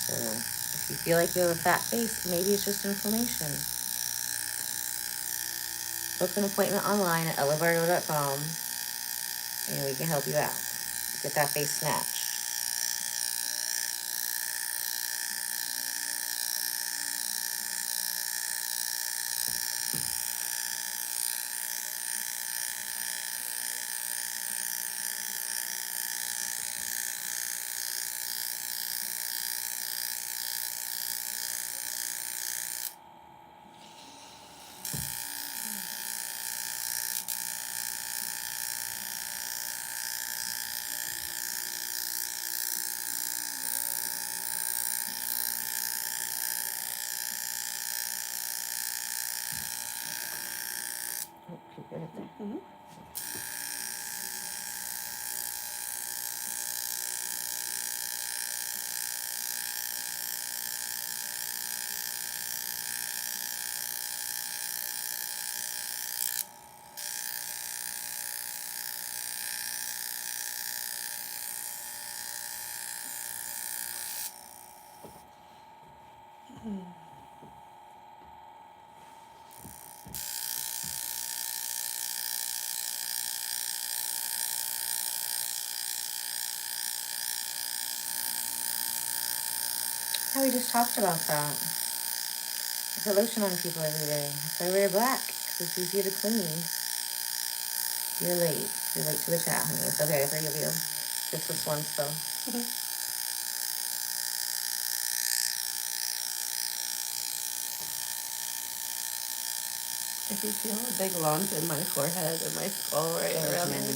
So if you feel like you have a fat face, maybe it's just inflammation. Book an appointment online at ellabardo.com and we can help you out. Get that face snatched. Oh, keep it there. Mm-hmm. Oh, we just talked about that. I put lotion on people every day. That's why I wear black, because it's easier to clean. You're late. You're late to the chat, honey. It's okay, I forgive you. Just this once, though. If you feel a big lump in my forehead and my skull right around there,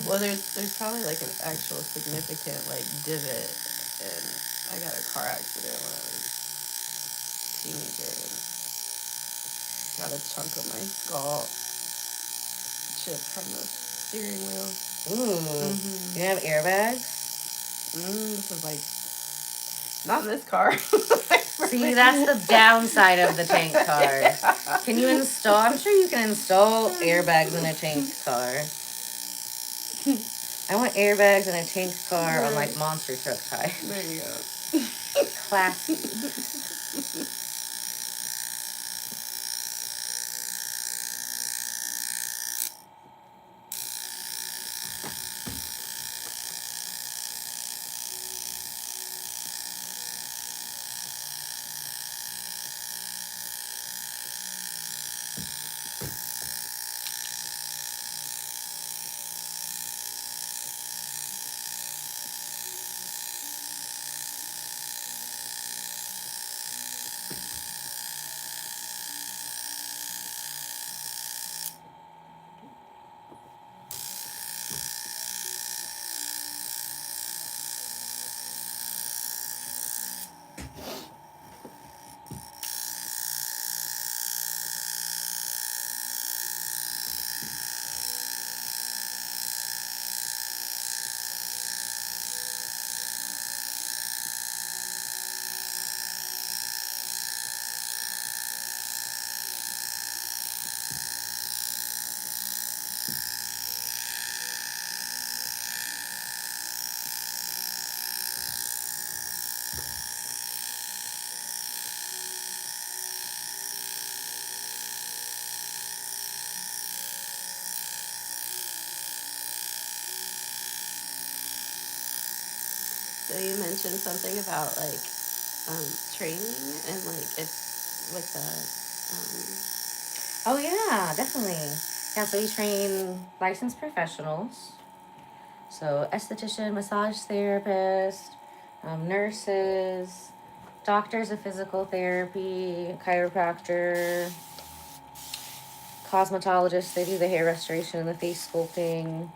well, there's probably like an actual significant like divot, and I got a car accident when I was a teenager and got a chunk of my skull chipped from the steering wheel. Ooh. You have airbags? This is like not in this car. See, that's the downside of the tank car. Yeah. Can you install? I'm sure you can install airbags in a tank car. I want airbags in a tank car on like monster truck tires. There you go. Classy. So you mentioned something about like training and like it's with the Oh, yeah, definitely. Yeah, so we train licensed professionals. So esthetician, massage therapist, nurses, doctors of physical therapy, chiropractor, cosmetologists, they do the hair restoration and the face sculpting.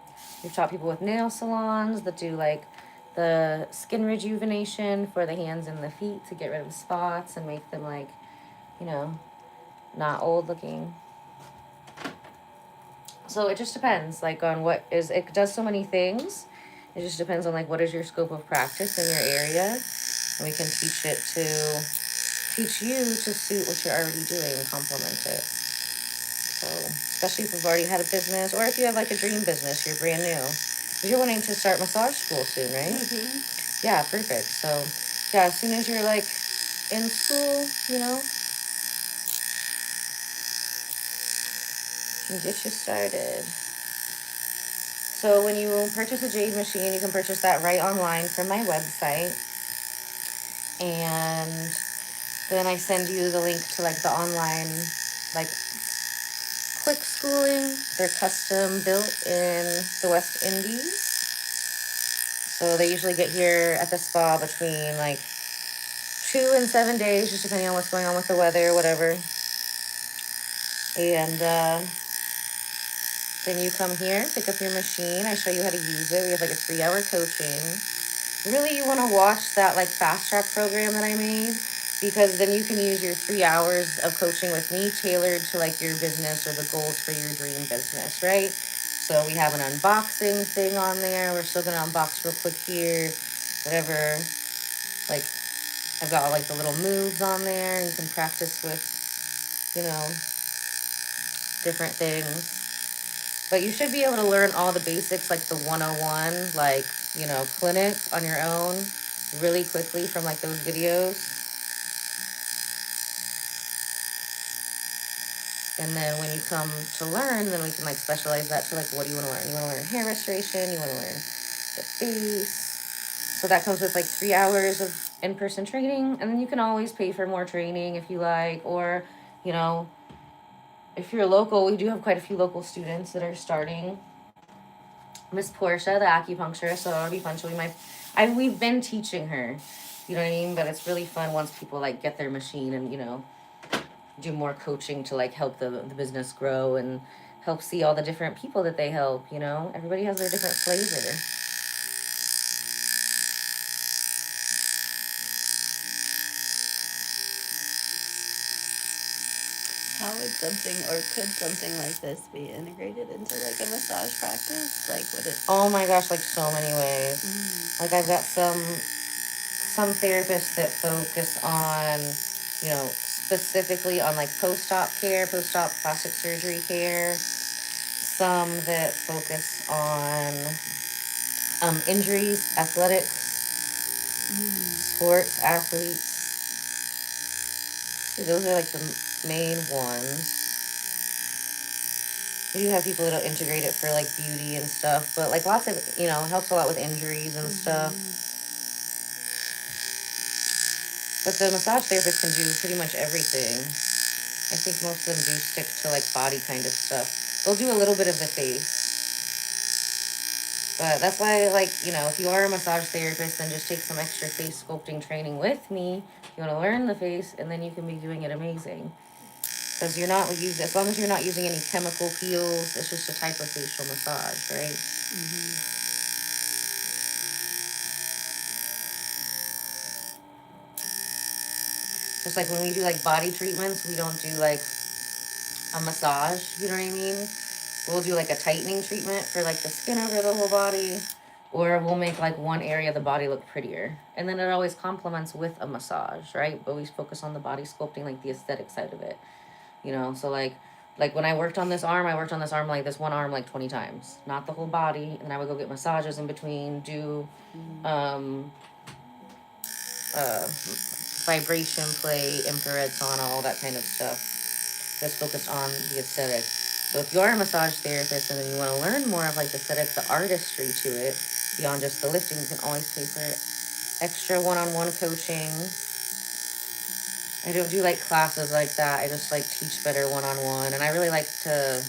We've taught people with nail salons that do like the skin rejuvenation for the hands and the feet to get rid of spots and make them like, you know, not old looking. So it just depends, like, on what is, it does so many things. It just depends on, like, what is your scope of practice in your area. And we can teach you to suit what you're already doing and complement it. So, especially if you've already had a business, or if you have, like, a dream business, you're brand new. You're wanting to start massage school soon, right? Mm-hmm. Yeah, perfect. So, yeah, as soon as you're, like, in school, you know, can get you started. So when you purchase a Jade machine, you can purchase that right online from my website. And then I send you the link to like the online, like, quick schooling. They're custom built in the West Indies. So they usually get here at the spa between like 2 and 7 days, just depending on what's going on with the weather or whatever. And then you come here, pick up your machine. I show you how to use it. We have like a 3-hour coaching. Really, you want to watch that like fast track program that I made, because then you can use your 3 hours of coaching with me tailored to like your business or the goals for your dream business, right? So we have an unboxing thing on there. We're still gonna unbox real quick here, whatever. Like, I've got all like the little moves on there. You can practice with, you know, different things. But you should be able to learn all the basics, like the 101, like, you know, clinic on your own really quickly from like those videos. And then when you come to learn, then we can like specialize that to like, what do you want to learn? You want to learn hair restoration? You want to learn the face? So that comes with like 3 hours of in-person training. And then you can always pay for more training if you like, or, you know, if you're local, we do have quite a few local students that are starting. Miss Portia, the acupuncturist, so it'll be fun. She'll be we've been teaching her, you know what I mean? But it's really fun once people like get their machine and, you know, do more coaching to like help the business grow and help see all the different people that they help, you know? Everybody has their different flavor. How would something, or could something like this be integrated into like a massage practice? Like, would it? Oh my gosh, like so many ways. Like I've got some therapists that focus on, you know, specifically on like post-op care, post-op plastic surgery care. Some that focus on injuries, athletics, sports, athletes. So those are like the main ones. We do have people that'll integrate it for like beauty and stuff, but like lots of, you know, it helps a lot with injuries and stuff. But the massage therapist can do pretty much everything. I think most of them do stick to like body kind of stuff. They'll do a little bit of the face. But that's why, like, you know, if you are a massage therapist, then just take some extra face sculpting training with me. You want to learn the face, and then you can be doing it amazing. Because you're not using, as long as you're not using any chemical peels, it's just a type of facial massage, right? Just like when we do like body treatments, we don't do like a massage, you know what I mean? We'll do like a tightening treatment for like the skin over the whole body, or we'll make like one area of the body look prettier. And then it always complements with a massage, right? But we focus on the body sculpting, like the aesthetic side of it, you know? So like when I worked on this arm, like this one arm like 20 times, not the whole body. And I would go get massages in between, do vibration play, infrared sauna, all that kind of stuff. That's focused on the aesthetic. So if you're a massage therapist and then you want to learn more of like the aesthetic, the artistry to it, beyond just the lifting, you can always pay for extra one-on-one coaching. I don't do like classes like that. I just like teach better one-on-one, and I really like to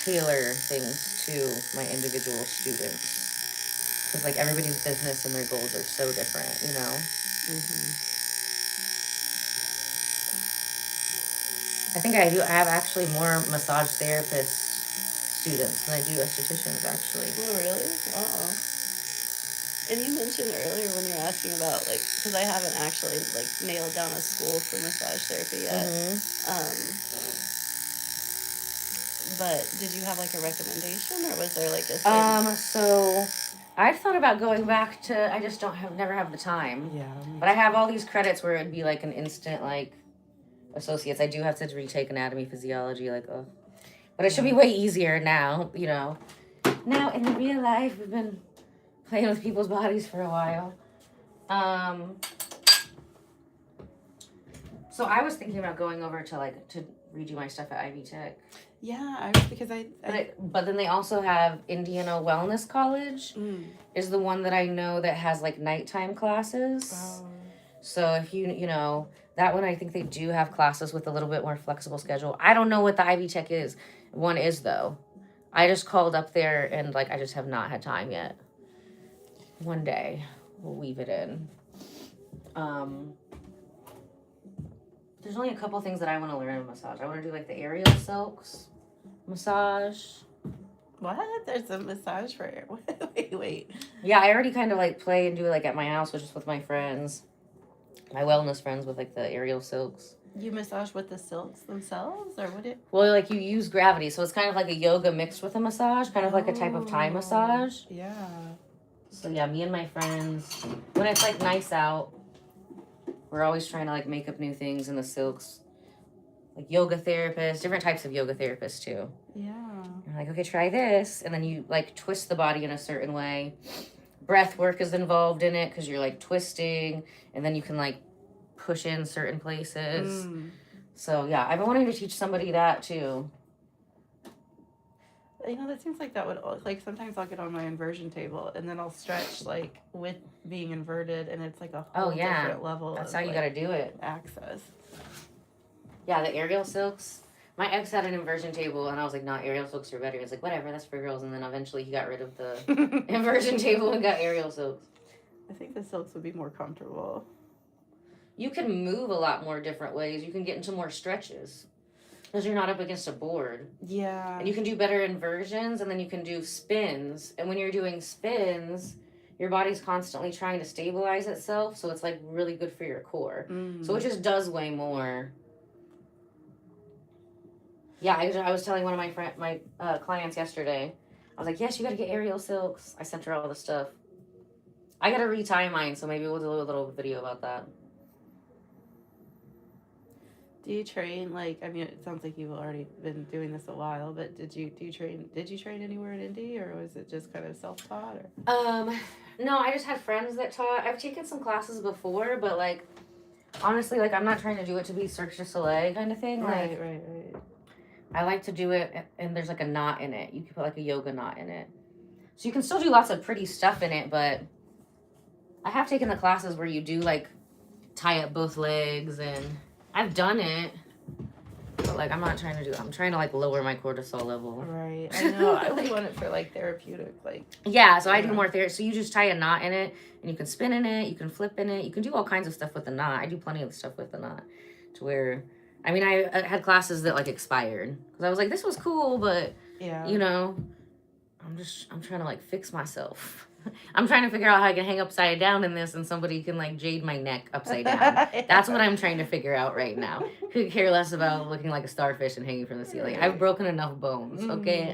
tailor things to my individual students, because like everybody's business and their goals are so different, you know. I think I do. I have actually more massage therapist students than I do estheticians, actually. Oh, really? Wow. And you mentioned earlier when you were asking about, like, because I haven't actually, like, nailed down a school for massage therapy yet. Um, but did you have, like, a recommendation, or was there, like, a certain... So I've thought about going back to. I just never have the time. Yeah. But I have all these credits where it'd be like an instant like associates. I do have to retake anatomy, physiology, like but it should be way easier now. You know, now in the real life, we've been playing with people's bodies for a while. So I was thinking about going over to redo my stuff at Ivy Tech. Yeah, because but then they also have Indiana Wellness College is the one that I know that has like nighttime classes. Oh. So if you know, that one, I think they do have classes with a little bit more flexible schedule. I don't know what the Ivy Tech is. One is though. I just called up there and like I just have not had time yet. One day we'll weave it in. There's only a couple things that I want to learn in massage. I want to do like the aerial silks massage. What? There's a massage for it. Wait. Yeah, I already kind of like play and do it like at my house, which is with my friends, my wellness friends with like the aerial silks. You massage with the silks themselves, or would it? Well, like you use gravity, so it's kind of like a yoga mixed with a massage, kind of like a type of Thai massage. Yeah. So yeah, me and my friends, when it's like nice out, we're always trying to like make up new things in the silks. Like yoga therapists, different types of yoga therapists too. Yeah. You're like, okay, try this. And then you like twist the body in a certain way. Breath work is involved in it because you're like twisting and then you can like push in certain places. So yeah, I've been wanting to teach somebody that too. You know, that seems like that would, like, sometimes I'll get on my inversion table and then I'll stretch, like, with being inverted, and it's like a whole different level. That's of, how you gotta do it. Access. Yeah, the aerial silks. My ex had an inversion table, and I was like, "No, aerial silks are better." He was like, "Whatever, that's for girls." And then eventually, he got rid of the inversion table and got aerial silks. I think the silks would be more comfortable. You can move a lot more different ways. You can get into more stretches because you're not up against a board. Yeah. And you can do better inversions, and then you can do spins. And when you're doing spins, your body's constantly trying to stabilize itself, so it's like really good for your core. So it just does way more. Yeah, I was telling one of my clients yesterday. I was like, yes, you got to get aerial silks. I sent her all the stuff. I got to retie mine, so maybe we'll do a little video about that. Do you train, like, I mean, it sounds like you've already been doing this a while, but did you train anywhere in Indy, or was it just kind of self-taught? Or? No, I just had friends that taught. I've taken some classes before, but like, honestly, like, I'm not trying to do it to be Cirque du Soleil kind of thing. Like, Right. I like to do it, and there's like a knot in it. You can put like a yoga knot in it. So you can still do lots of pretty stuff in it, but I have taken the classes where you do like tie up both legs, and I've done it. But like, I'm not trying to do it. I'm trying to like lower my cortisol level. Right. I know. I only want it for like therapeutic, like. Yeah, so I do more therapy. So you just tie a knot in it, and you can spin in it, you can flip in it, you can do all kinds of stuff with the knot. I do plenty of stuff with the knot, to where, I mean, I had classes that like expired because I was like, this was cool, but you know, I'm trying to like fix myself. I'm trying to figure out how I can hang upside down in this, and somebody can like jade my neck upside down. That's what I'm trying to figure out right now. Could care less about looking like a starfish and hanging from the ceiling. I've broken enough bones. Okay,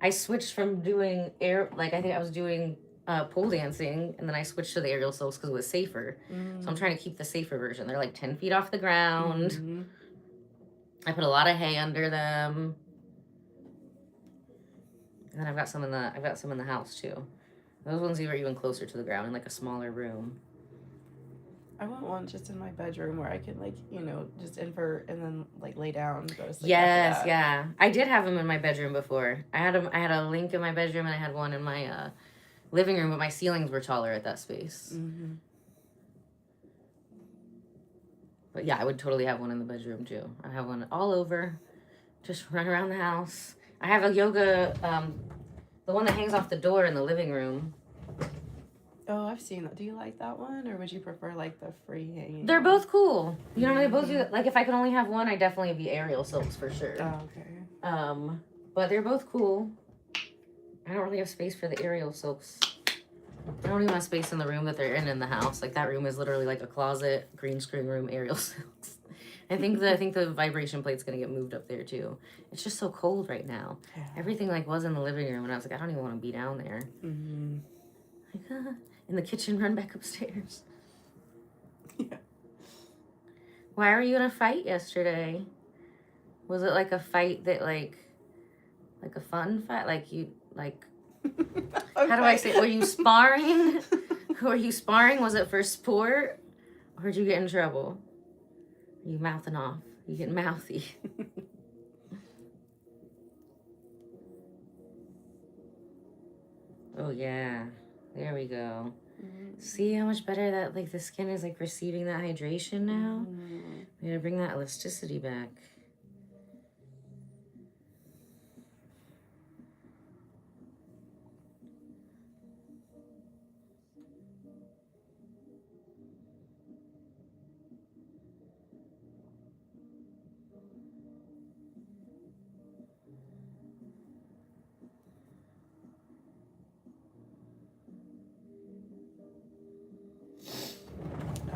I switched from doing I think I was doing pole dancing, and then I switched to the aerial silks because it was safer. So I'm trying to keep the safer version. They're like 10 feet off the ground. I put a lot of hay under them, and then I've got some in the house too. Those ones are even closer to the ground in like a smaller room. I want one just in my bedroom where I can, like, you know, just invert and then like lay down. Go to sleep. Yes, yeah. I did have them in my bedroom before. I had a link in my bedroom, and I had one in my living room, but my ceilings were taller at that space. But yeah, I would totally have one in the bedroom too. I have one all over, just run around the house. I have a yoga, the one that hangs off the door in the living room. Oh, I've seen that. Do you like that one, or would you prefer like the free hanging? They're one? both cool. You know, they both do. Like, if I could only have one, I'd definitely be aerial silks for sure. Oh, okay. But they're both cool. I don't really have space for the aerial silks. I don't even have space in the room that they're in the house. Like, that room is literally like a closet, green screen room, aerial silks. I think the vibration plate's gonna get moved up there too. It's just so cold right now. Yeah. Everything like was in the living room, and I was like, I don't even want to be down there. Mm-hmm. Like, in the kitchen, run back upstairs. Yeah. Why were you in a fight yesterday? Was it like a fight that like a fun fight? Like you like? Okay. How do I say? Were you sparring? Were you sparring? Was it for sport, or did you get in trouble? Are you mouthing off? You getting mouthy? Oh yeah, there we go. Mm-hmm. See how much better that like the skin is like receiving that hydration now. Mm-hmm. We gotta bring that elasticity back.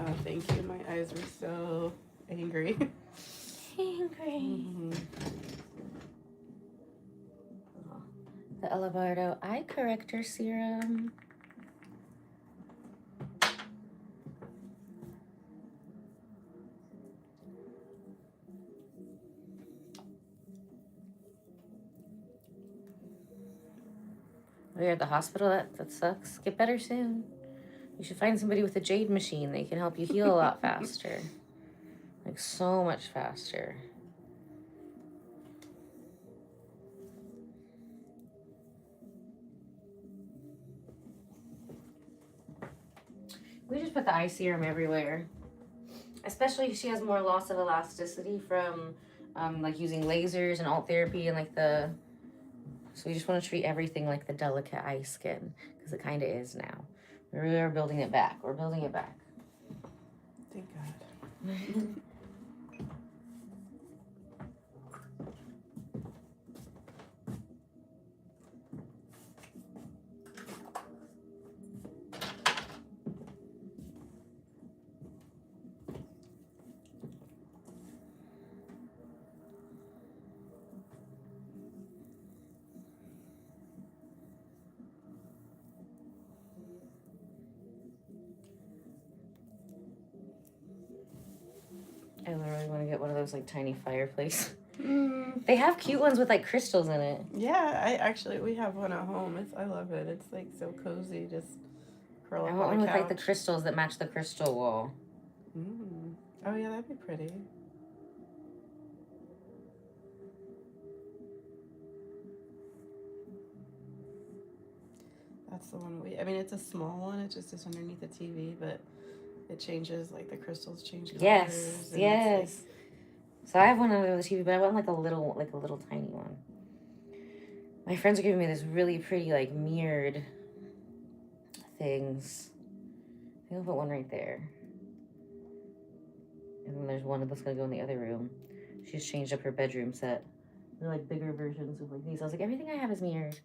Oh, thank you. My eyes were so angry. Angry. Mm-hmm. The Bardo eye corrector serum. Oh, you're at the hospital? That sucks. Get better soon. You should find somebody with a jade machine. They can help you heal a lot faster. Like, so much faster. We just put the eye serum everywhere. Especially if she has more loss of elasticity from like using lasers and alt therapy and like the... So we just want to treat everything like the delicate eye skin, because it kind of is now. We really are building it back. We're building it back. Thank God. I literally want to get one of those like tiny fireplace. Mm. They have cute ones with like crystals in it. Yeah, we have one at home. I love it. It's like so cozy. Just curl up I on want the one with couch. like the crystals that match the crystal wall. Mm. Oh yeah, that'd be pretty. That's the one I mean, it's a small one. It just is underneath the TV, but it changes, like the crystals change colors. Yes, and yes. it's So I have one under the TV, but I want like a little tiny one. My friends are giving me this really pretty like mirrored things. I think I'll put one right there. And then there's one that's gonna go in the other room. She's changed up her bedroom set. They're like bigger versions of like these. I was like, everything I have is mirrored.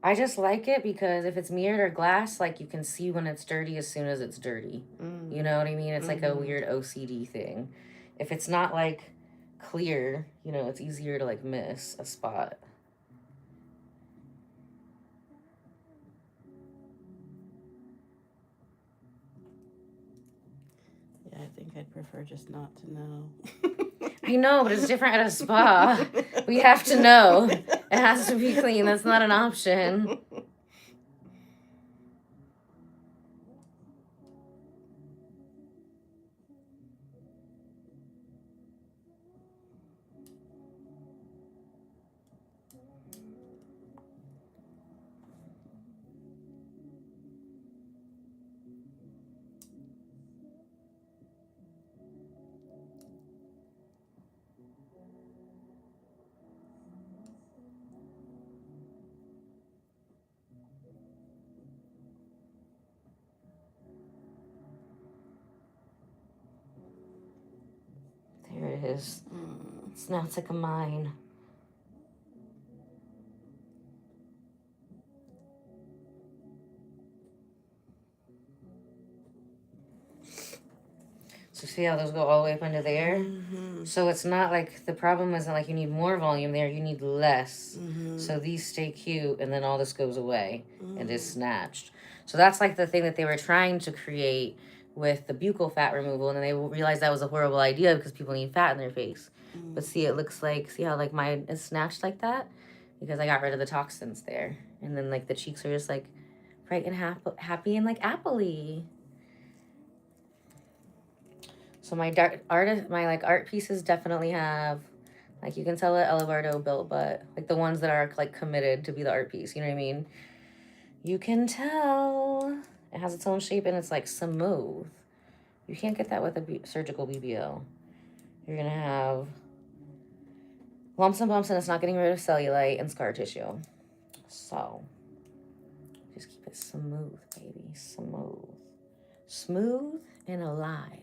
I just like it because if it's mirrored or glass, like you can see when it's dirty as soon as it's dirty. You know what I mean? It's like a weird OCD thing. If it's not like clear, you know, it's easier to like miss a spot. Yeah, I think I'd prefer just not to know. I know, but it's different at a spa. We have to know. It has to be clean. That's not an option. is. Now it's like a mine. So see how those go all the way up into there? Mm-hmm. So it's not like, the problem isn't like you need more volume there, you need less. Mm-hmm. So these stay cute, and then all this goes away and is snatched. So that's like the thing that they were trying to create with the buccal fat removal, and then they realized that was a horrible idea because people need fat in their face. But see, it looks like, see how like mine is snatched like that? Because I got rid of the toxins there. And then like the cheeks are just like bright and happy and like appley. So my art pieces definitely have, like, you can tell that Ella Bardo built, but like the ones that are like committed to be the art piece, you know what I mean? You can tell it has its own shape and it's like smooth. You can't get that with a surgical BBL. You're gonna have lumps and bumps, and it's not getting rid of cellulite and scar tissue. So just keep it smooth, baby, smooth and alive.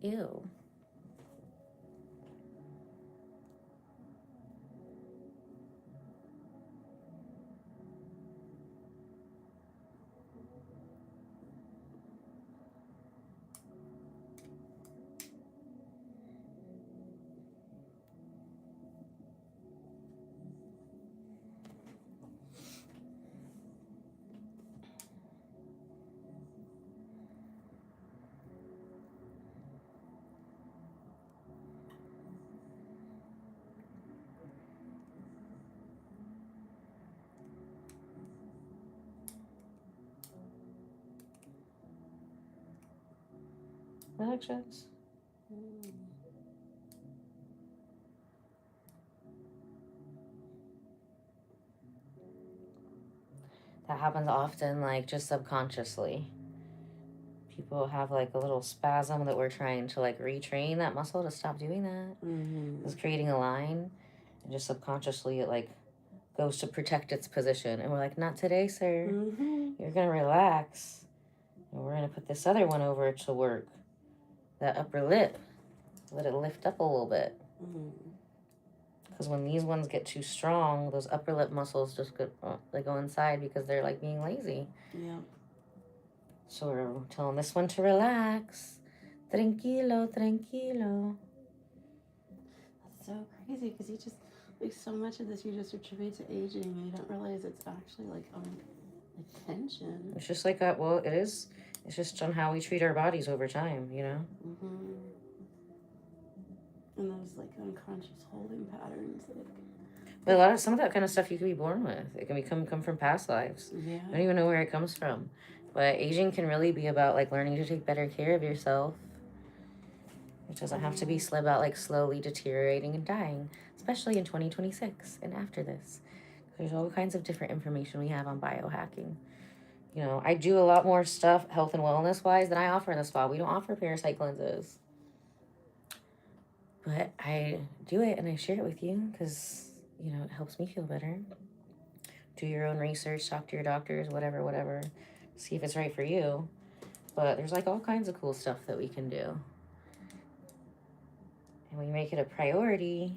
Ew. That makes sense. That happens often, like just subconsciously. People have like a little spasm that we're trying to like retrain that muscle to stop doing that. It's creating a line, and just subconsciously it like goes to protect its position. And we're like, not today, sir. You're gonna relax. And we're gonna put this other one over to work. That upper lip. Let it lift up a little bit. Because when these ones get too strong, those upper lip muscles just they go inside because they're like being lazy. Yeah. So we're telling this one to relax. Tranquilo, tranquilo. That's so crazy because you just, like, so much of this you just attribute to aging and you don't realize it's actually like tension. It's just like that. Well, it is. It's just on how we treat our bodies over time, you know? And those like unconscious holding patterns. But some of that kind of stuff you can be born with. It can come from past lives. Yeah. I don't even know where it comes from. But aging can really be about like learning to take better care of yourself. It doesn't have to be about like slowly deteriorating and dying, especially in 2026 and after this. There's all kinds of different information we have on biohacking. You know, I do a lot more stuff health and wellness wise than I offer in the spa. We don't offer parasite cleanses. But I do it and I share it with you because, you know, it helps me feel better. Do your own research, talk to your doctors, whatever. See if it's right for you. But there's like all kinds of cool stuff that we can do. And we make it a priority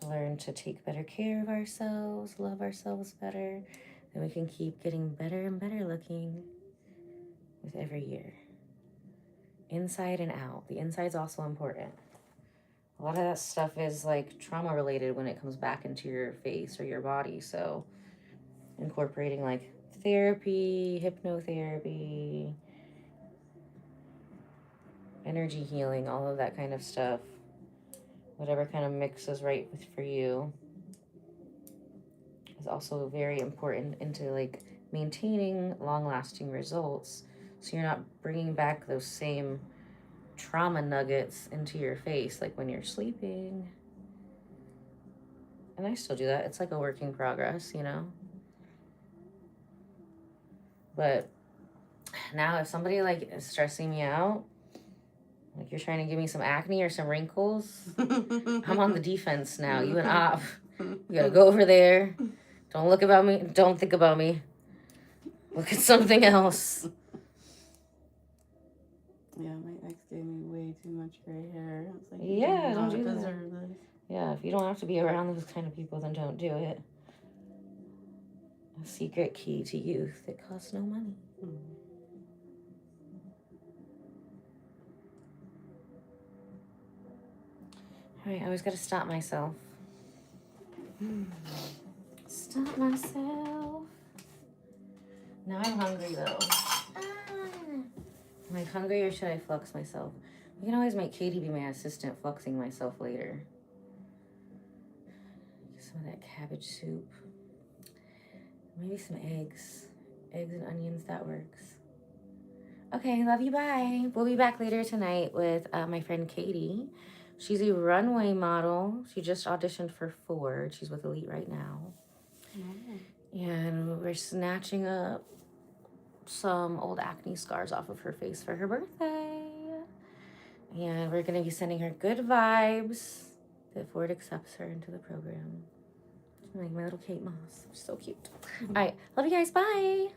to learn to take better care of ourselves, love ourselves better, then we can keep getting better and better looking with every year. Inside and out. The inside's also important. A lot of that stuff is like trauma related when it comes back into your face or your body. So incorporating like therapy, hypnotherapy, energy healing, all of that kind of stuff. Whatever kind of mix is right for you. is also very important into like maintaining long-lasting results, so you're not bringing back those same trauma nuggets into your face like when you're sleeping. And I still do that. It's like a work in progress, you know. But now if somebody like is stressing me out, like you're trying to give me some acne or some wrinkles, I'm on the defense now. You and Op, you gotta go over there. Don't look about me. Don't think about me. Look at something else. Yeah, my ex gave me way too much gray hair. It's like, Yeah, you don't do do not that. deserve this. Yeah, if you don't have to be around those kind of people, then don't do it. A secret key to youth. It costs no money. All right, I always got to stop myself. Stop myself. Now I'm hungry, though. Am I hungry or should I flux myself? We can always make Katie be my assistant fluxing myself later. Some of that cabbage soup. Maybe some eggs. Eggs and onions, that works. Okay, love you, bye. We'll be back later tonight with my friend Katie. She's a runway model. She just auditioned for Ford. She's with Elite right now. And we're snatching up some old acne scars off of her face for her birthday. And we're going to be sending her good vibes that Ford accepts her into the program. Like my little Kate Moss. So cute. All right. Love you guys. Bye.